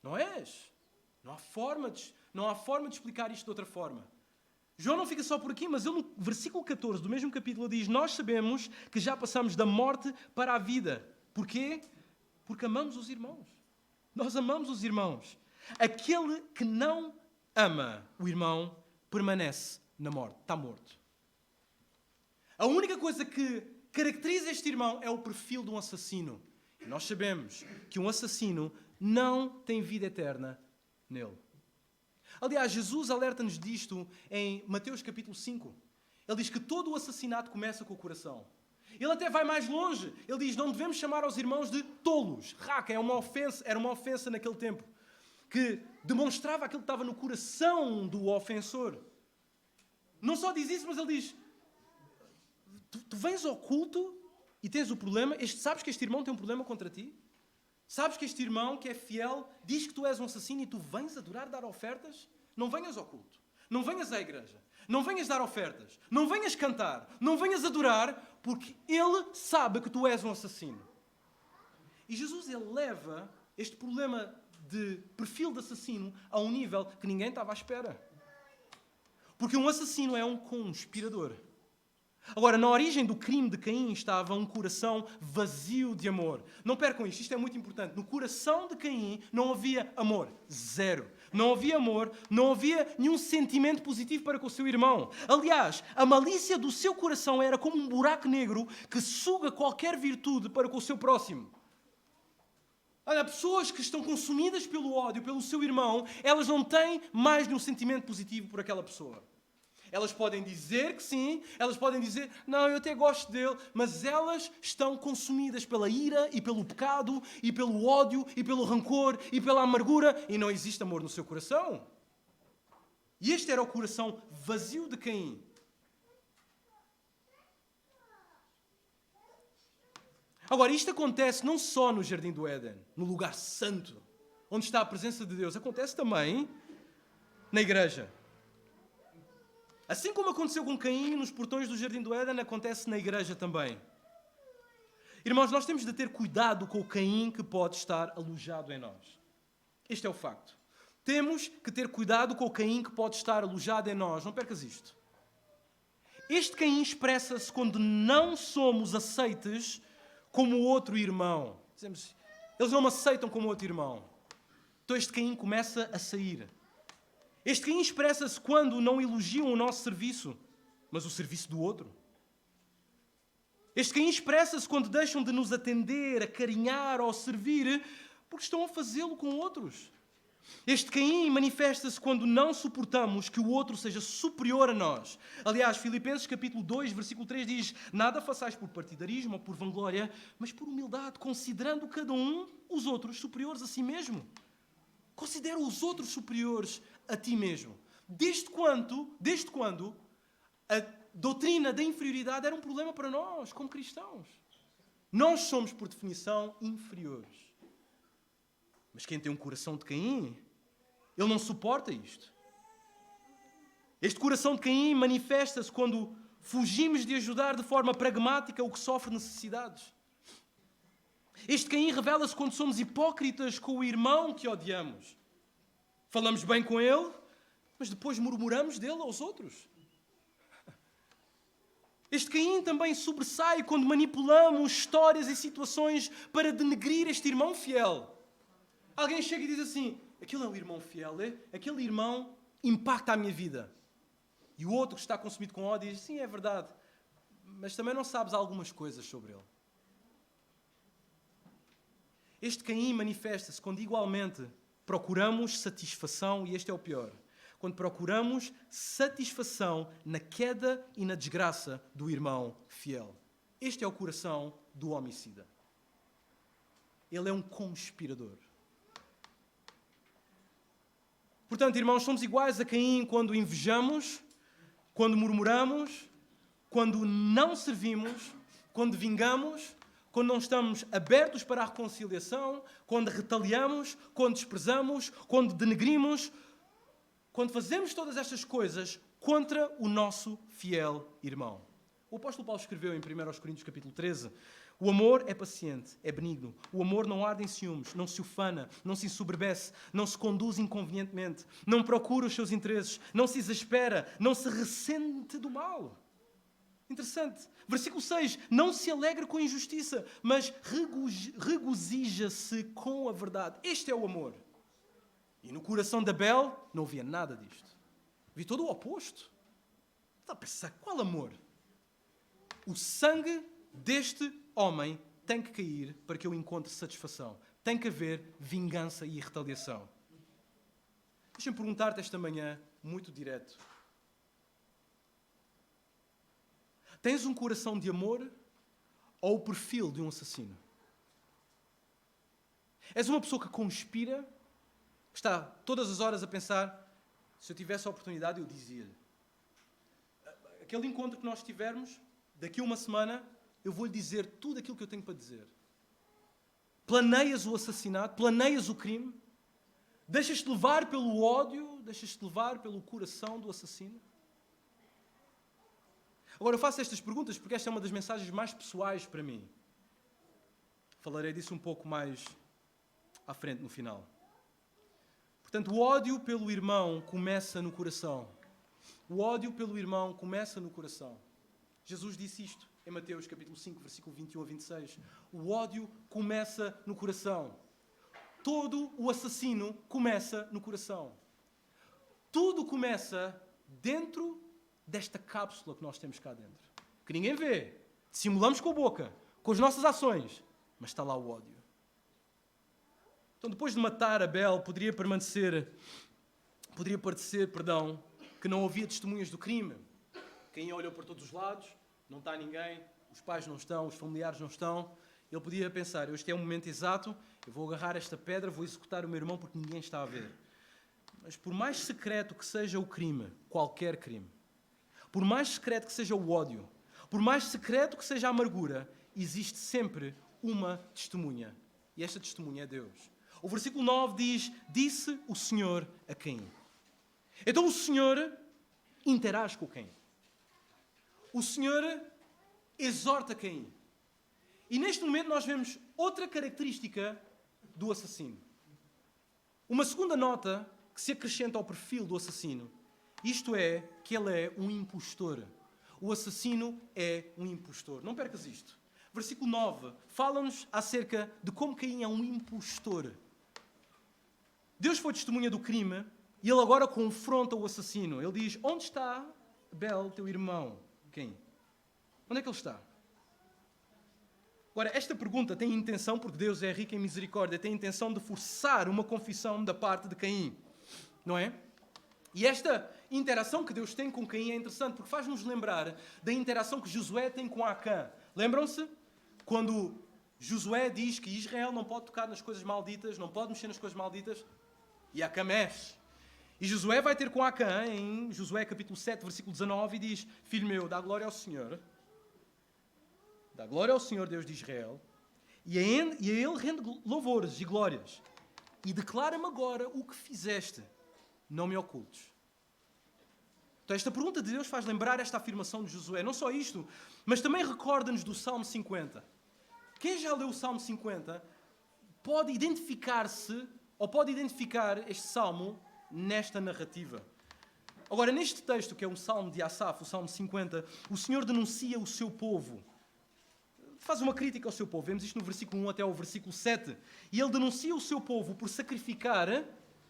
Não és. Não há forma de explicar isto de outra forma. João não fica só por aqui, mas ele no versículo 14 do mesmo capítulo diz, nós sabemos que já passamos da morte para a vida. Porquê? Porque amamos os irmãos. Nós amamos os irmãos. Aquele que não ama o irmão permanece na morte. Está morto. A única coisa que caracteriza este irmão é o perfil de um assassino. E nós sabemos que um assassino não tem vida eterna nele. Aliás, Jesus alerta-nos disto em Mateus capítulo 5. Ele diz que todo o assassinato começa com o coração. Ele até vai mais longe. Ele diz, não devemos chamar aos irmãos de tolos. Raca, era uma ofensa naquele tempo. Que demonstrava aquilo que estava no coração do ofensor. Não só diz isso, mas ele diz, tu vens ao culto e tens o problema, sabes que este irmão tem um problema contra ti? Sabes que este irmão que é fiel diz que tu és um assassino e tu vens adorar, dar ofertas? Não venhas ao culto. Não venhas à igreja. Não venhas dar ofertas. Não venhas cantar. Não venhas adorar, porque ele sabe que tu és um assassino. E Jesus ele leva este problema de perfil de assassino a um nível que ninguém estava à espera. Porque um assassino é um conspirador. Agora, na origem do crime de Caim estava um coração vazio de amor. Não percam isto é muito importante. No coração de Caim não havia amor. Zero. Não havia amor, não havia nenhum sentimento positivo para com o seu irmão. Aliás, a malícia do seu coração era como um buraco negro que suga qualquer virtude para com o seu próximo. Olha, pessoas que estão consumidas pelo ódio, pelo seu irmão, elas não têm mais nenhum sentimento positivo por aquela pessoa. Elas podem dizer que sim, elas podem dizer, não, eu até gosto dele, mas elas estão consumidas pela ira e pelo pecado e pelo ódio e pelo rancor e pela amargura e não existe amor no seu coração. E este era o coração vazio de Caim. Agora, isto acontece não só no Jardim do Éden, no lugar santo, onde está a presença de Deus, acontece também na igreja. Assim como aconteceu com Caim nos portões do Jardim do Éden, acontece na igreja também. Irmãos, nós temos de ter cuidado com o Caim que pode estar alojado em nós. Este é o facto. Temos que ter cuidado com o Caim que pode estar alojado em nós. Não percas isto. Este Caim expressa-se quando não somos aceites como o outro irmão. Dizemos, eles não me aceitam como outro irmão. Então este Caim começa a sair. Este Caim expressa-se quando não elogiam o nosso serviço, mas o serviço do outro. Este Caim expressa-se quando deixam de nos atender, acarinhar ou servir, porque estão a fazê-lo com outros. Este Caim manifesta-se quando não suportamos que o outro seja superior a nós. Aliás, Filipenses capítulo 2, versículo 3 diz: nada façais por partidarismo ou por vanglória, mas por humildade, considerando cada um os outros superiores a si mesmo. Considera os outros superiores a ti mesmo. Desde quando a doutrina da inferioridade era um problema para nós, como cristãos. Nós somos, por definição, inferiores. Mas quem tem um coração de Caim, ele não suporta isto. Este coração de Caim manifesta-se quando fugimos de ajudar de forma pragmática o que sofre necessidades. Este Caim revela-se quando somos hipócritas com o irmão que odiamos. Falamos bem com ele, mas depois murmuramos dele aos outros. Este Caim também sobressai quando manipulamos histórias e situações para denegrir este irmão fiel. Alguém chega e diz assim, aquele é um irmão fiel, é? Aquele irmão impacta a minha vida. E o outro que está consumido com ódio diz, sim, é verdade, mas também não sabes algumas coisas sobre ele. Este Caim manifesta-se quando igualmente procuramos satisfação, e este é o pior, quando procuramos satisfação na queda e na desgraça do irmão fiel. Este é o coração do homicida. Ele é um conspirador. Portanto, irmãos, somos iguais a Caim quando invejamos, quando murmuramos, quando não servimos, quando vingamos, quando não estamos abertos para a reconciliação, quando retaliamos, quando desprezamos, quando denegrimos, quando fazemos todas estas coisas contra o nosso fiel irmão. O apóstolo Paulo escreveu em 1 Coríntios capítulo 13, o amor é paciente, é benigno. O amor não arde em ciúmes, não se ufana, não se ensoberbece, não se conduz inconvenientemente, não procura os seus interesses, não se exaspera, não se ressente do mal. Interessante. Versículo 6. Não se alegra com a injustiça, mas regozija-se com a verdade. Este é o amor. E no coração de Abel não havia nada disto. Vi todo o oposto. Está a pensar, qual amor? O sangue deste homem tem que cair para que eu encontre satisfação. Tem que haver vingança e retaliação. Deixa-me perguntar-te esta manhã, muito direto. Tens um coração de amor ou o perfil de um assassino? És uma pessoa que conspira, que está todas as horas a pensar, se eu tivesse a oportunidade eu dizia-lhe. Aquele encontro que nós tivermos, daqui a uma semana, eu vou-lhe dizer tudo aquilo que eu tenho para dizer. Planeias o assassinato, planeias o crime, deixas-te levar pelo ódio, deixas-te levar pelo coração do assassino. Agora, eu faço estas perguntas porque esta é uma das mensagens mais pessoais para mim. Falarei disso um pouco mais à frente, no final. Portanto, o ódio pelo irmão começa no coração. O ódio pelo irmão começa no coração. Jesus disse isto em Mateus capítulo 5, versículo 21 a 26. O ódio começa no coração. Todo o assassino começa no coração. Tudo começa dentro desta cápsula que nós temos cá dentro. Que ninguém vê. Dissimulamos com a boca, com as nossas ações, mas está lá o ódio. Então, depois de matar Abel, poderia parecer, que não havia testemunhas do crime. Caim olhou para todos os lados, não está ninguém, os pais não estão, os familiares não estão. Ele podia pensar, este é o momento exato, eu vou agarrar esta pedra, vou executar o meu irmão porque ninguém está a ver. Mas por mais secreto que seja o crime, qualquer crime, por mais secreto que seja o ódio, por mais secreto que seja a amargura, existe sempre uma testemunha. E esta testemunha é Deus. O versículo 9 diz, disse o Senhor a Caim. Então o Senhor interage com Caim. O Senhor exorta Caim. E neste momento nós vemos outra característica do assassino. Uma segunda nota que se acrescenta ao perfil do assassino. Isto é, que ele é um impostor. O assassino é um impostor. Não percas isto. Versículo 9 fala-nos acerca de como Caim é um impostor. Deus foi testemunha do crime e ele agora confronta o assassino. Ele diz, onde está Abel, teu irmão? Caim? Onde é que ele está? Agora, esta pergunta tem intenção, porque Deus é rico em misericórdia, tem intenção de forçar uma confissão da parte de Caim. Não é? E esta interação que Deus tem com Caim é interessante, porque faz-nos lembrar da interação que Josué tem com Acã. Lembram-se? Quando Josué diz que Israel não pode tocar nas coisas malditas, não pode mexer nas coisas malditas, e Acã mexe. E Josué vai ter com Acã, em Josué capítulo 7, versículo 19, e diz, filho meu, dá glória ao Senhor, dá glória ao Senhor Deus de Israel, e a Ele rende louvores e glórias, e declara-me agora o que fizeste, não me ocultes. Então esta pergunta de Deus faz lembrar esta afirmação de Josué. Não só isto, mas também recorda-nos do Salmo 50. Quem já leu o Salmo 50 pode identificar-se, ou pode identificar este Salmo nesta narrativa. Agora, neste texto, que é um Salmo de Asaf, o Salmo 50, o Senhor denuncia o seu povo. Faz uma crítica ao seu povo. Vemos isto no versículo 1 até ao versículo 7. E ele denuncia o seu povo por sacrificar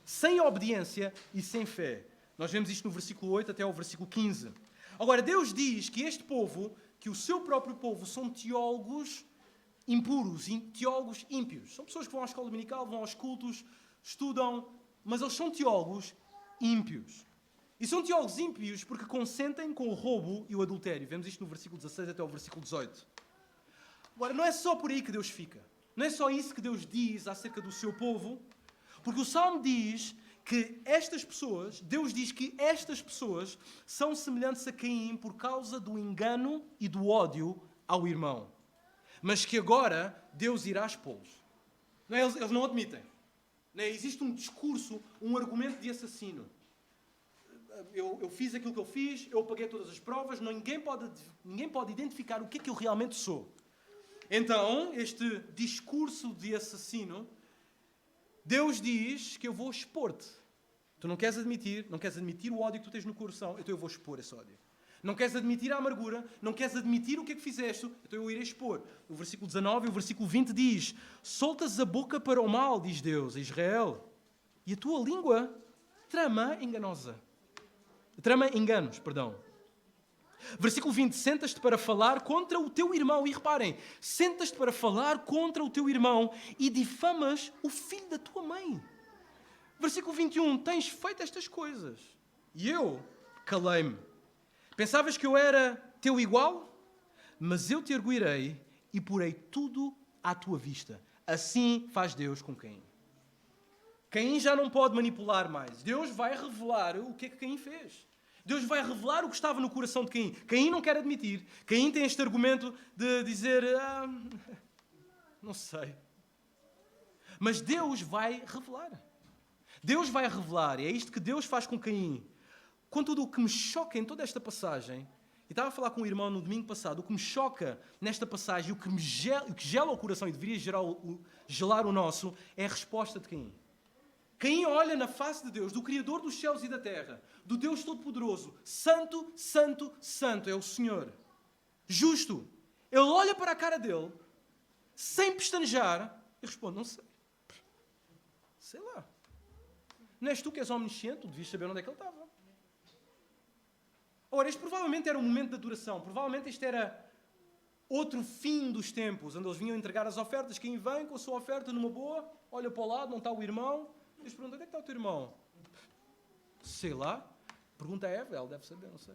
sem obediência e sem fé. Nós vemos isto no versículo 8 até ao versículo 15. Agora, Deus diz que este povo, que o seu próprio povo, são teólogos impuros, teólogos ímpios. São pessoas que vão à escola dominical, vão aos cultos, estudam, mas eles são teólogos ímpios. E são teólogos ímpios porque consentem com o roubo e o adultério. Vemos isto no versículo 16 até ao versículo 18. Agora, não é só por aí que Deus fica. Não é só isso que Deus diz acerca do seu povo, porque o Salmo diz que estas pessoas, Deus diz que estas pessoas são semelhantes a Caim por causa do engano e do ódio ao irmão. Mas que agora Deus irá expô-los. Eles não admitem. Não é? Existe um discurso, um argumento de assassino. Eu fiz aquilo que eu fiz, eu paguei todas as provas, ninguém pode identificar o que é que eu realmente sou. Então, este discurso de assassino, Deus diz que eu vou expor-te. Tu não queres admitir o ódio que tu tens no coração, então eu vou expor esse ódio. Não queres admitir a amargura, não queres admitir o que é que fizeste, então eu irei expor. O versículo 19 e o versículo 20 diz, soltas a boca para o mal, diz Deus a Israel, e a tua língua trama enganos. Versículo 20, sentas-te para falar contra o teu irmão, e reparem, sentas-te para falar contra o teu irmão e difamas o filho da tua mãe. Versículo 21, tens feito estas coisas, e eu calei-me. Pensavas que eu era teu igual? Mas eu te arguirei e porei tudo à tua vista. Assim faz Deus com Caim. Caim já não pode manipular mais. Deus vai revelar o que é que Caim fez. Deus vai revelar o que estava no coração de Caim. Caim não quer admitir. Caim tem este argumento de dizer, não sei. Mas Deus vai revelar. Deus vai revelar, e é isto que Deus faz com Caim. Contudo, o que me choca em toda esta passagem, e estava a falar com um irmão no domingo passado, o que me choca nesta passagem, o que gela o coração e deveria gelar o nosso, é a resposta de Caim. Caim olha na face de Deus, do Criador dos céus e da terra, do Deus Todo-Poderoso, santo, santo, santo é o Senhor. Justo. Ele olha para a cara dele, sem pestanejar, e responde, não sei. Sei lá. Não és tu que és omnisciente, tu devias saber onde é que ele estava. Ora, este provavelmente era um momento de adoração. Provavelmente este era outro fim dos tempos, onde eles vinham entregar as ofertas. Quem vem com a sua oferta numa boa, olha para o lado, não está o irmão. Deus pergunta, onde é que está o teu irmão? Sei lá. Pergunta a Eva, ela deve saber, não sei.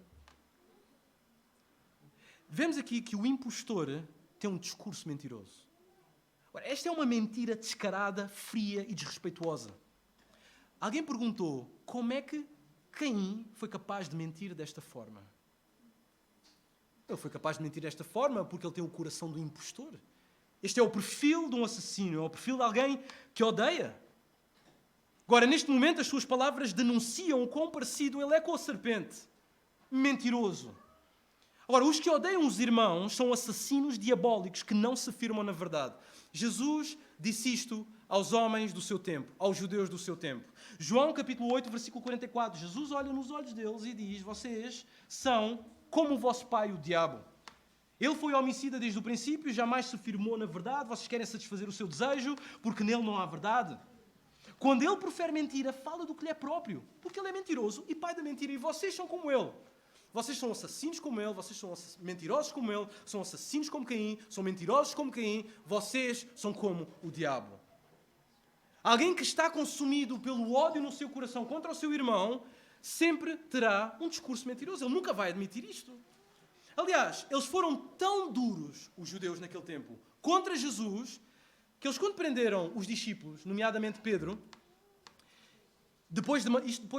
Vemos aqui que o impostor tem um discurso mentiroso. Ora, esta é uma mentira descarada, fria e desrespeituosa. Alguém perguntou como é que Caim foi capaz de mentir desta forma. Ele foi capaz de mentir desta forma porque ele tem o coração do impostor. Este é o perfil de um assassino, é o perfil de alguém que odeia. Agora, neste momento, as suas palavras denunciam o quão parecido ele é com a serpente. Mentiroso. Agora, os que odeiam os irmãos são assassinos diabólicos que não se firmam na verdade. Jesus disse isto aos homens do seu tempo, aos judeus do seu tempo. João capítulo 8, versículo 44. Jesus olha nos olhos deles e diz: vocês são como o vosso pai, o diabo. Ele foi homicida desde o princípio, jamais se firmou na verdade. Vocês querem satisfazer o seu desejo, porque nele não há verdade. Quando ele profere mentira, fala do que lhe é próprio, porque ele é mentiroso e pai da mentira, e vocês são como ele. Vocês são assassinos como ele, vocês são mentirosos como ele, são assassinos como Caim, são mentirosos como Caim, vocês são como o diabo. Alguém que está consumido pelo ódio no seu coração contra o seu irmão, sempre terá um discurso mentiroso. Ele nunca vai admitir isto. Aliás, eles foram tão duros, os judeus naquele tempo, contra Jesus, que eles quando prenderam os discípulos, nomeadamente Pedro, depois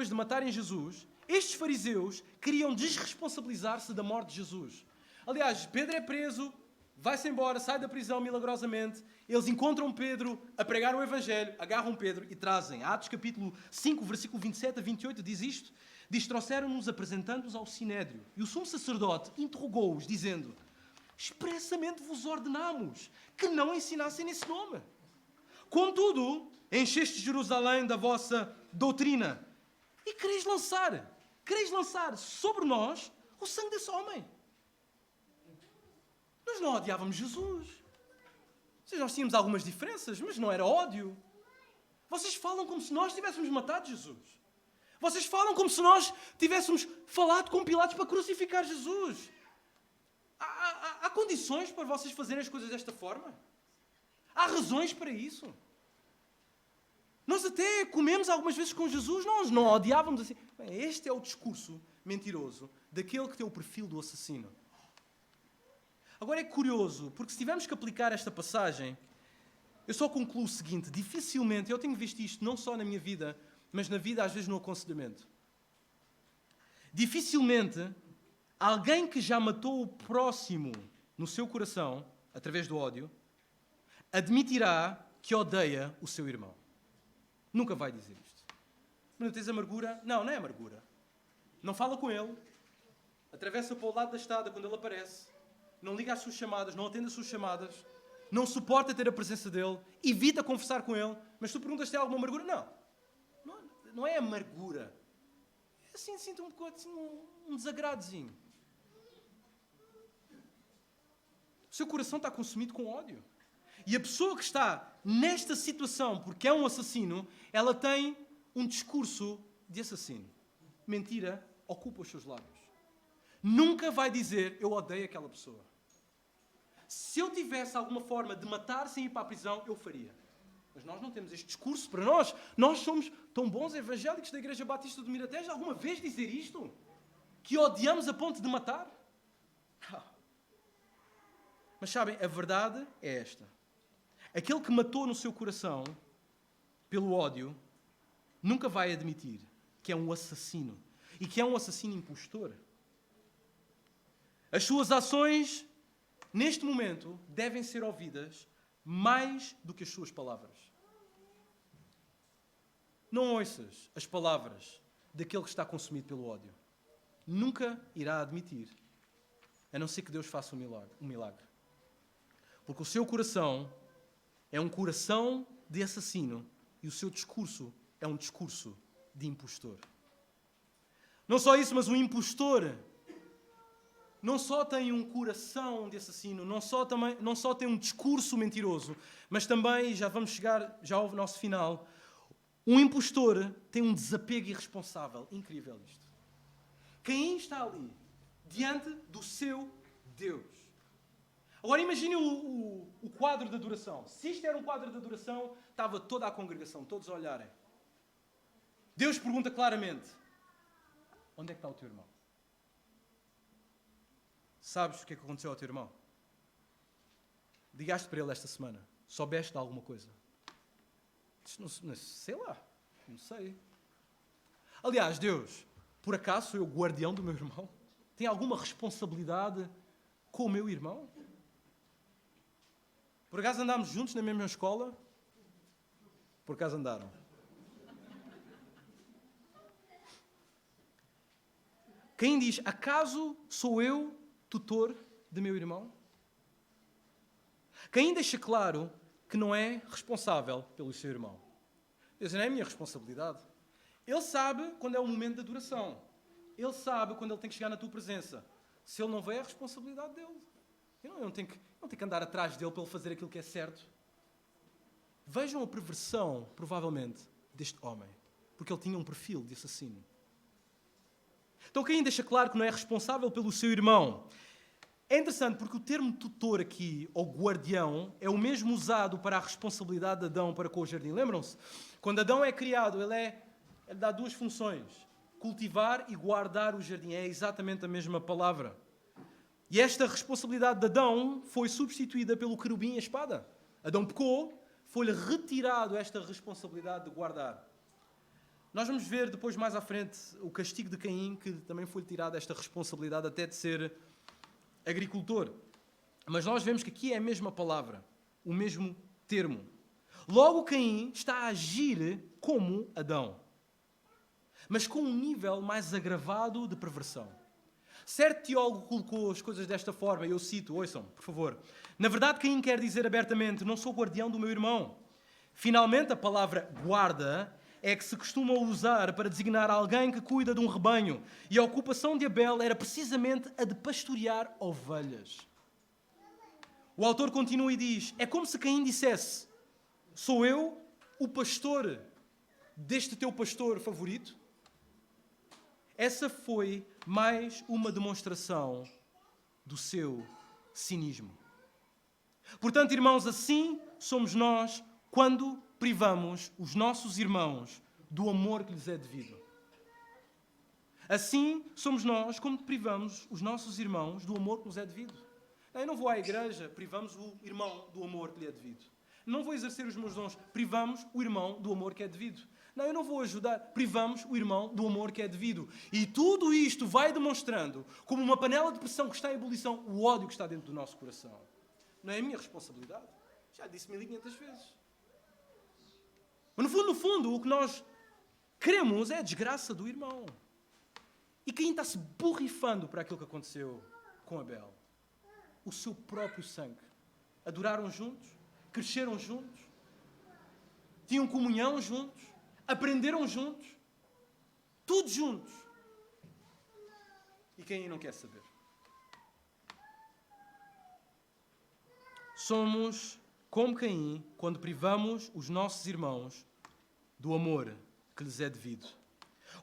de matarem Jesus, estes fariseus queriam desresponsabilizar-se da morte de Jesus. Aliás, Pedro é preso, vai-se embora, sai da prisão milagrosamente. Eles encontram Pedro a pregar o Evangelho, agarram Pedro e trazem. Atos capítulo 5, versículo 27 a 28 diz isto. Diz: trouxeram-nos apresentando-os ao Sinédrio. E o sumo sacerdote interrogou-os, dizendo: expressamente vos ordenamos que não ensinassem nesse nome. Contudo, encheste Jerusalém da vossa doutrina e quereis lançar sobre nós o sangue desse homem. Nós não odiávamos Jesus. Nós tínhamos algumas diferenças, mas não era ódio. Vocês falam como se nós tivéssemos matado Jesus. Vocês falam como se nós tivéssemos falado com Pilatos para crucificar Jesus. Há condições para vocês fazerem as coisas desta forma? Há razões para isso? Nós até comemos algumas vezes com Jesus, nós não odiávamos assim. Bem, este é o discurso mentiroso daquele que tem o perfil do assassino. Agora é curioso, porque se tivermos que aplicar esta passagem, eu só concluo o seguinte: dificilmente, eu tenho visto isto não só na minha vida, mas na vida às vezes no aconselhamento. Dificilmente alguém que já matou o próximo no seu coração, através do ódio, admitirá que odeia o seu irmão. Nunca vai dizer isto. Mas não tens amargura? Não é amargura. Não fala com ele. Atravessa para o lado da estrada quando ele aparece. Não liga às suas chamadas, não atende às suas chamadas. Não suporta ter a presença dele. Evita conversar com ele. Mas tu perguntas se tem alguma amargura? Não é amargura. É assim, sinto um bocado, assim, um desagradozinho. O seu coração está consumido com ódio. E a pessoa que está nesta situação, porque é um assassino, ela tem um discurso de assassino. Mentira ocupa os seus lábios. Nunca vai dizer: eu odeio aquela pessoa. Se eu tivesse alguma forma de matar sem ir para a prisão, eu faria. Mas nós não temos este discurso para nós. Nós somos tão bons evangélicos da Igreja Batista do Miratejo. Alguma vez dizer isto? Que odiamos a ponto de matar? Mas sabem, a verdade é esta. Aquele que matou no seu coração, pelo ódio, nunca vai admitir que é um assassino. E que é um assassino impostor. As suas ações, neste momento, devem ser ouvidas mais do que as suas palavras. Não ouças as palavras daquele que está consumido pelo ódio. Nunca irá admitir, a não ser que Deus faça um milagre. Porque o seu coração é um coração de assassino e o seu discurso é um discurso de impostor. Não só isso, mas o impostor não só tem um coração de assassino, não só tem um discurso mentiroso, mas também, já vamos chegar já ao nosso final, um impostor tem um desapego irresponsável. Incrível isto. Caim está ali, diante do seu Deus. Agora imagine o quadro de adoração. Se isto era um quadro de adoração, estava toda a congregação, todos a olharem. Deus pergunta claramente: Onde é que está o teu irmão? Sabes o que é que aconteceu ao teu irmão? Ligaste para ele esta semana. Soubeste de alguma coisa? Não sei lá. Não sei. Aliás, Deus, por acaso sou eu o guardião do meu irmão? Tem alguma responsabilidade com o meu irmão? Por acaso andámos juntos na mesma escola? Por acaso andaram? Quem diz, acaso sou eu tutor de meu irmão? Quem deixa claro que não é responsável pelo seu irmão? Deus, não é a minha responsabilidade. Ele sabe quando é o momento da adoração. Ele sabe quando ele tem que chegar na tua presença. Se ele não vem, é a responsabilidade dele. Eu não tenho que andar atrás dele para ele fazer aquilo que é certo. Vejam a perversão, provavelmente, deste homem. Porque ele tinha um perfil de assassino. Então Caim deixa claro que não é responsável pelo seu irmão. É interessante porque o termo tutor aqui, ou guardião, é o mesmo usado para a responsabilidade de Adão para com o jardim. Lembram-se? Quando Adão é criado, ele dá duas funções. Cultivar e guardar o jardim. É exatamente a mesma palavra. E esta responsabilidade de Adão foi substituída pelo querubim e a espada. Adão pecou, foi-lhe retirado esta responsabilidade de guardar. Nós vamos ver depois, mais à frente, o castigo de Caim, que também foi-lhe tirada esta responsabilidade até de ser agricultor. Mas nós vemos que aqui é a mesma palavra, o mesmo termo. Logo, Caim está a agir como Adão, mas com um nível mais agravado de perversão. Certo teólogo colocou as coisas desta forma, e eu cito, ouçam, por favor. Na verdade, Caim quer dizer abertamente, não sou guardião do meu irmão. Finalmente, a palavra guarda é que se costuma usar para designar alguém que cuida de um rebanho. E a ocupação de Abel era precisamente a de pastorear ovelhas. O autor continua e diz, é como se Caim dissesse, sou eu o pastor deste teu pastor favorito? Essa foi mais uma demonstração do seu cinismo. Portanto, irmãos, assim somos nós quando privamos os nossos irmãos do amor que lhes é devido. Assim somos nós quando privamos os nossos irmãos do amor que nos é devido. Eu não vou à igreja, privamos o irmão do amor que lhe é devido. Não vou exercer os meus dons, privamos o irmão do amor que é devido. Não, eu não vou ajudar, privamos o irmão do amor que é devido. E tudo isto vai demonstrando, como uma panela de pressão que está em ebulição, o ódio que está dentro do nosso coração. Não é a minha responsabilidade. Já disse 1500 vezes. Mas no fundo, o que nós queremos é a desgraça do irmão. E Caim está-se borrifando para aquilo que aconteceu com Abel. O seu próprio sangue. Adoraram juntos, cresceram juntos, tinham comunhão juntos, aprenderam juntos, tudo juntos. E Caim não quer saber. Somos como Caim quando privamos os nossos irmãos do amor que lhes é devido.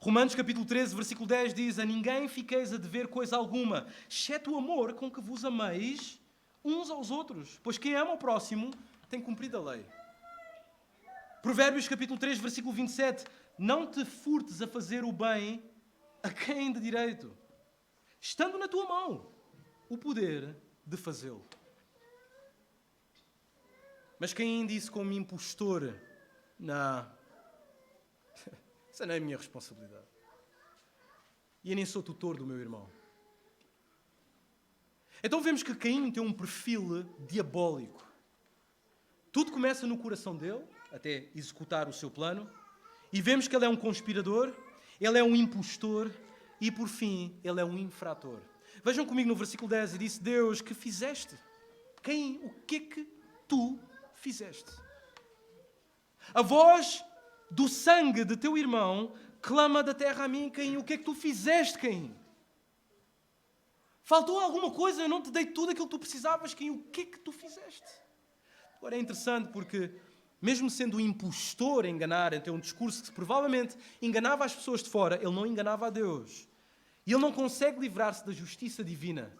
Romanos capítulo 13, versículo 10 diz, a ninguém fiqueis a dever coisa alguma, exceto o amor com que vos ameis uns aos outros, pois quem ama o próximo tem cumprido a lei. Provérbios capítulo 3, versículo 27, não te furtes a fazer o bem a quem de direito, estando na tua mão o poder de fazê-lo. Mas Caim disse como impostor, não, isso não é a minha responsabilidade. E eu nem sou tutor do meu irmão. Então vemos que Caim tem um perfil diabólico. Tudo começa no coração dele, até executar o seu plano, e vemos que ele é um conspirador, ele é um impostor e, por fim, ele é um infrator. Vejam comigo no versículo 10, e disse, Deus, que fizeste? Caim, o que é que tu fizeste? A voz do sangue de teu irmão clama da terra a mim, Caim. O que é que tu fizeste, Caim? Faltou alguma coisa? Eu não te dei tudo aquilo que tu precisavas, Caim. O que é que tu fizeste? Agora é interessante porque, mesmo sendo um impostor a enganar, tem um discurso que provavelmente enganava as pessoas de fora, ele não enganava a Deus. E ele não consegue livrar-se da justiça divina.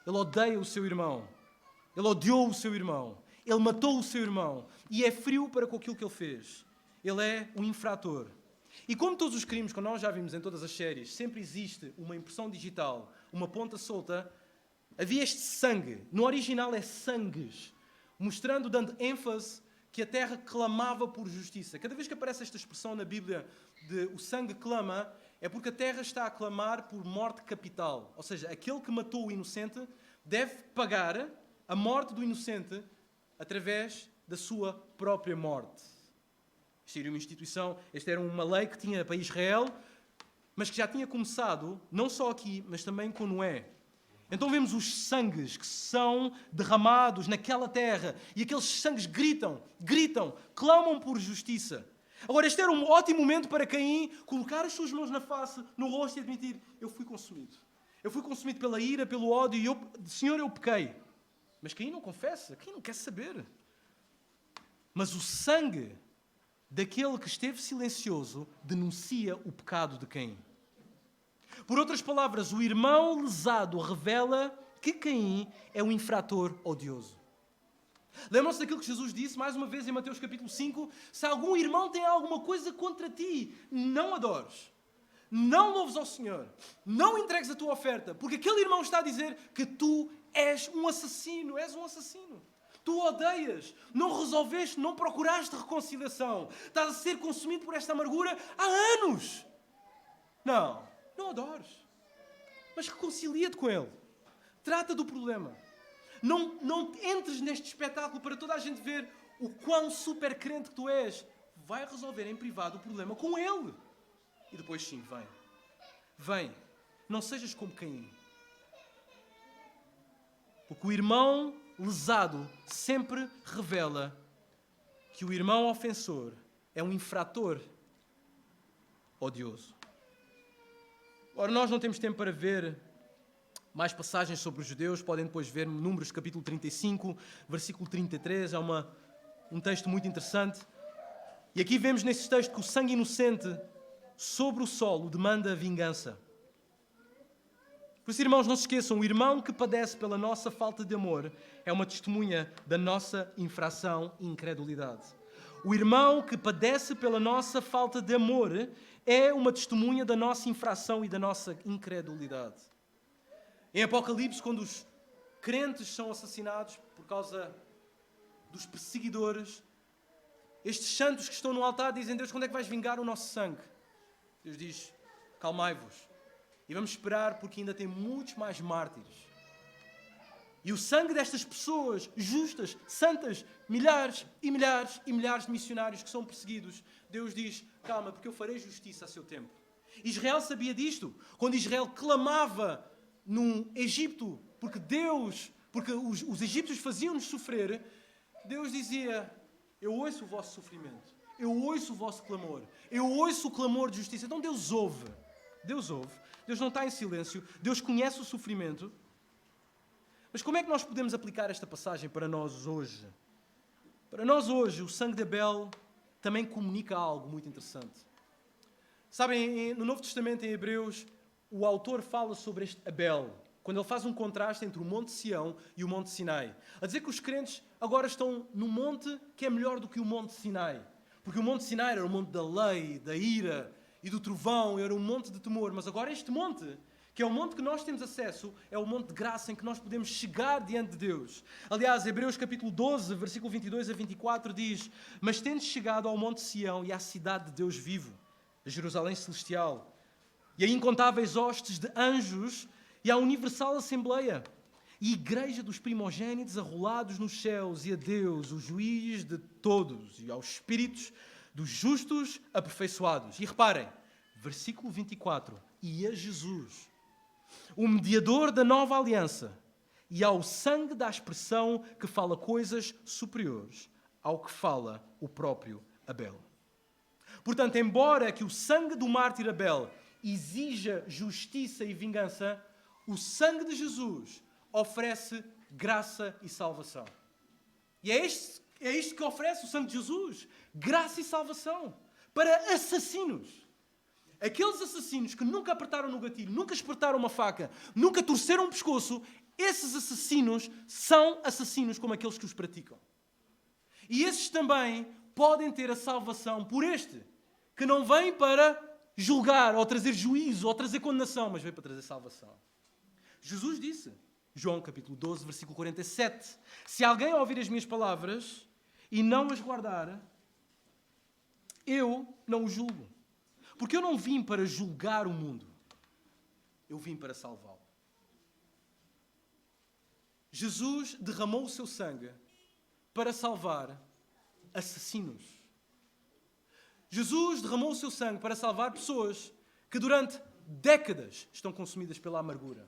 Ele odeia o seu irmão. Ele odiou o seu irmão. Ele matou o seu irmão. E é frio para com aquilo que ele fez. Ele é um infrator. E como todos os crimes, como nós já vimos em todas as séries, sempre existe uma impressão digital, uma ponta solta, havia este sangue. No original é sangues, mostrando, dando ênfase que a terra clamava por justiça. Cada vez que aparece esta expressão na Bíblia de o sangue clama, é porque a terra está a clamar por morte capital. Ou seja, aquele que matou o inocente deve pagar a morte do inocente através da sua própria morte. Isto era uma instituição, esta era uma lei que tinha para Israel, mas que já tinha começado, não só aqui, mas também com Noé. Então vemos os sangues que são derramados naquela terra e aqueles sangues gritam, clamam por justiça. Agora, este era um ótimo momento para Caim colocar as suas mãos na face, no rosto e admitir: eu fui consumido. Eu fui consumido pela ira, pelo ódio e Senhor, eu pequei. Mas Caim não confessa, Caim não quer saber. Mas o sangue daquele que esteve silencioso denuncia o pecado de Caim. Por outras palavras, o irmão lesado revela que Caim é um infrator odioso. Lembram-se daquilo que Jesus disse, mais uma vez, em Mateus capítulo 5? Se algum irmão tem alguma coisa contra ti, não adores. Não louves ao Senhor. Não entregues a tua oferta. Porque aquele irmão está a dizer que tu és um assassino. És um assassino. Tu odeias. Não resolveste, não procuraste reconciliação. Estás a ser consumido por esta amargura há anos. Não adores. Mas reconcilia-te com ele. Trata do problema. Não entres neste espetáculo para toda a gente ver o quão super crente que tu és. Vai resolver em privado o problema com ele. E depois sim, vem. Não sejas como Caim. Porque o irmão lesado sempre revela que o irmão ofensor é um infrator odioso. Ora, nós não temos tempo para ver mais passagens sobre os judeus. Podem depois ver Números capítulo 35, versículo 33. É um texto muito interessante. E aqui vemos nesse texto que o sangue inocente sobre o solo demanda vingança. Por isso, irmãos, não se esqueçam, o irmão que padece pela nossa falta de amor é uma testemunha da nossa infração e incredulidade. O irmão que padece pela nossa falta de amor é uma testemunha da nossa infração e da nossa incredulidade. Em Apocalipse, quando os crentes são assassinados por causa dos perseguidores, estes santos que estão no altar dizem: Deus, quando é que vais vingar o nosso sangue? Deus diz: calmai-vos. E vamos esperar, porque ainda tem muitos mais mártires. E o sangue destas pessoas justas, santas, milhares e milhares e milhares de missionários que são perseguidos, Deus diz: calma, porque eu farei justiça a seu tempo. Israel sabia disto. Quando Israel clamava no Egito, porque os egípcios faziam-nos sofrer, Deus dizia: eu ouço o vosso sofrimento, eu ouço o vosso clamor, eu ouço o clamor de justiça. Então Deus ouve. Deus não está em silêncio. Deus conhece o sofrimento. Mas como é que nós podemos aplicar esta passagem para nós hoje? Para nós hoje, o sangue de Abel também comunica algo muito interessante. Sabem, no Novo Testamento, em Hebreus, o autor fala sobre este Abel, quando ele faz um contraste entre o Monte Sião e o Monte Sinai. A dizer que os crentes agora estão num monte que é melhor do que o Monte Sinai. Porque o Monte Sinai era o monte da lei, da ira e do trovão, era um monte de temor. Mas agora este monte, que é o monte que nós temos acesso, é o monte de graça em que nós podemos chegar diante de Deus. Aliás, Hebreus capítulo 12, versículo 22 a 24 diz: mas tendes chegado ao Monte Sião e à cidade de Deus vivo, a Jerusalém celestial, e a incontáveis hostes de anjos e à universal assembleia, e igreja dos primogênitos arrolados nos céus, e a Deus, o juiz de todos, e aos espíritos dos justos aperfeiçoados. E reparem, versículo 24, e a Jesus, o mediador da nova aliança, e ao sangue da aspersão que fala coisas superiores ao que fala o próprio Abel. Portanto, embora que o sangue do mártir Abel exija justiça e vingança, o sangue de Jesus oferece graça e salvação. E é isto que oferece o sangue de Jesus: graça e salvação para assassinos. Aqueles assassinos que nunca apertaram no gatilho, nunca espeitaram uma faca, nunca torceram o pescoço, esses assassinos são assassinos como aqueles que os praticam. E esses também podem ter a salvação por este, que não vem para julgar, ou trazer juízo, ou trazer condenação, mas veio para trazer salvação. Jesus disse, João capítulo 12, versículo 47, se alguém ouvir as minhas palavras e não as guardar, eu não o julgo. Porque eu não vim para julgar o mundo, eu vim para salvá-lo. Jesus derramou o seu sangue para salvar assassinos. Jesus derramou o seu sangue para salvar pessoas que durante décadas estão consumidas pela amargura.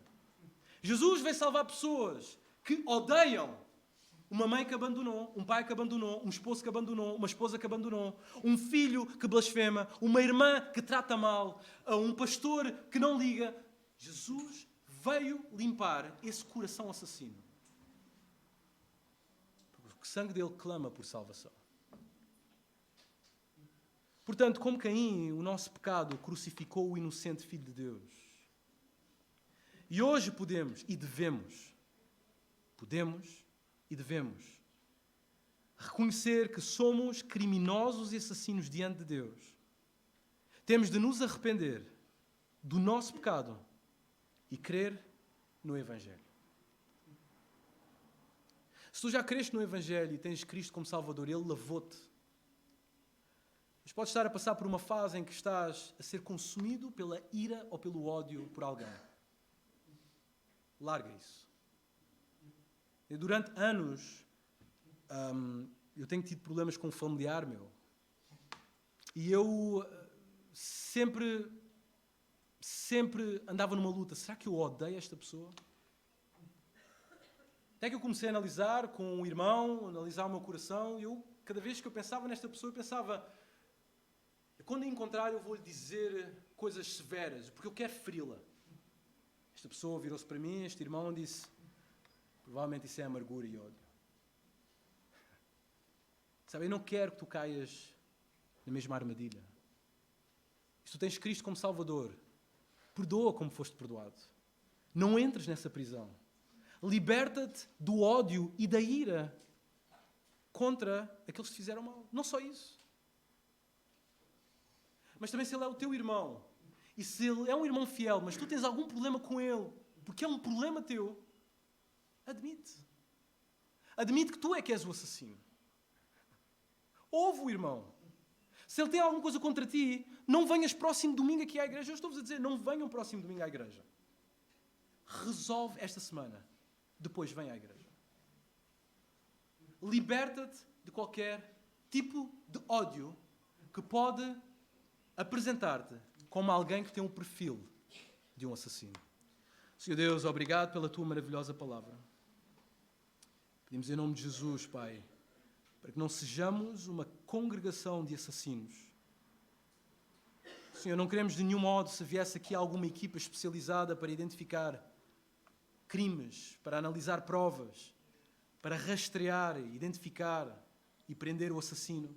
Jesus veio salvar pessoas que odeiam uma mãe que abandonou, um pai que abandonou, um esposo que abandonou, uma esposa que abandonou, um filho que blasfema, uma irmã que trata mal, um pastor que não liga. Jesus veio limpar esse coração assassino. Porque o sangue dele clama por salvação. Portanto, como Caim, o nosso pecado crucificou o inocente Filho de Deus. E hoje podemos e devemos reconhecer que somos criminosos e assassinos diante de Deus. Temos de nos arrepender do nosso pecado e crer no Evangelho. Se tu já creste no Evangelho e tens Cristo como Salvador, Ele lavou-te. Mas podes estar a passar por uma fase em que estás a ser consumido pela ira ou pelo ódio por alguém. Larga isso. Durante anos, eu tenho tido problemas com um familiar meu. E eu sempre andava numa luta. Será que eu odeio esta pessoa? Até que eu comecei a analisar com um irmão, analisar o meu coração. E cada vez que eu pensava nesta pessoa, eu pensava, quando a encontrar eu vou-lhe dizer coisas severas, porque eu quero feri-la. Esta pessoa virou-se para mim, este irmão, disse, provavelmente isso é amargura e ódio. Sabe, eu não quero que tu caias na mesma armadilha. Se tu tens Cristo como Salvador, perdoa como foste perdoado. Não entres nessa prisão. Liberta-te do ódio e da ira contra aqueles que te fizeram mal. Não só isso. Mas também se ele é o teu irmão, e se ele é um irmão fiel, mas tu tens algum problema com ele, porque é um problema teu, admite. Admite que tu é que és o assassino. Ouve o irmão. Se ele tem alguma coisa contra ti, não venhas próximo domingo aqui à igreja. Eu estou-vos a dizer, não venham próximo domingo à igreja. Resolve esta semana. Depois vem à igreja. Liberta-te de qualquer tipo de ódio que pode apresentar-te como alguém que tem um perfil de um assassino. Senhor Deus, obrigado pela tua maravilhosa palavra. Pedimos em nome de Jesus, Pai, para que não sejamos uma congregação de assassinos. Senhor, não queremos de nenhum modo, se viesse aqui alguma equipa especializada para identificar crimes, para analisar provas, para rastrear, identificar e prender o assassino.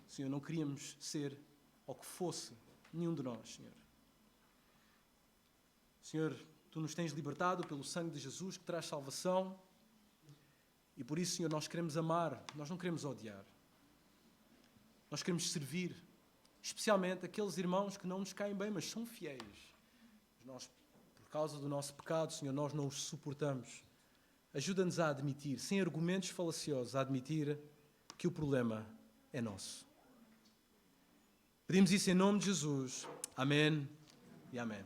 Senhor, não queríamos ser, ou que fosse, nenhum de nós, Senhor. Senhor, Tu nos tens libertado pelo sangue de Jesus que traz salvação. E por isso, Senhor, nós queremos amar, nós não queremos odiar. Nós queremos servir, especialmente aqueles irmãos que não nos caem bem, mas são fiéis. Nós, por causa do nosso pecado, Senhor, nós não os suportamos. Ajuda-nos a admitir, sem argumentos falaciosos, a admitir que o problema é nosso. Pedimos isso em nome de Jesus. Amém e amém.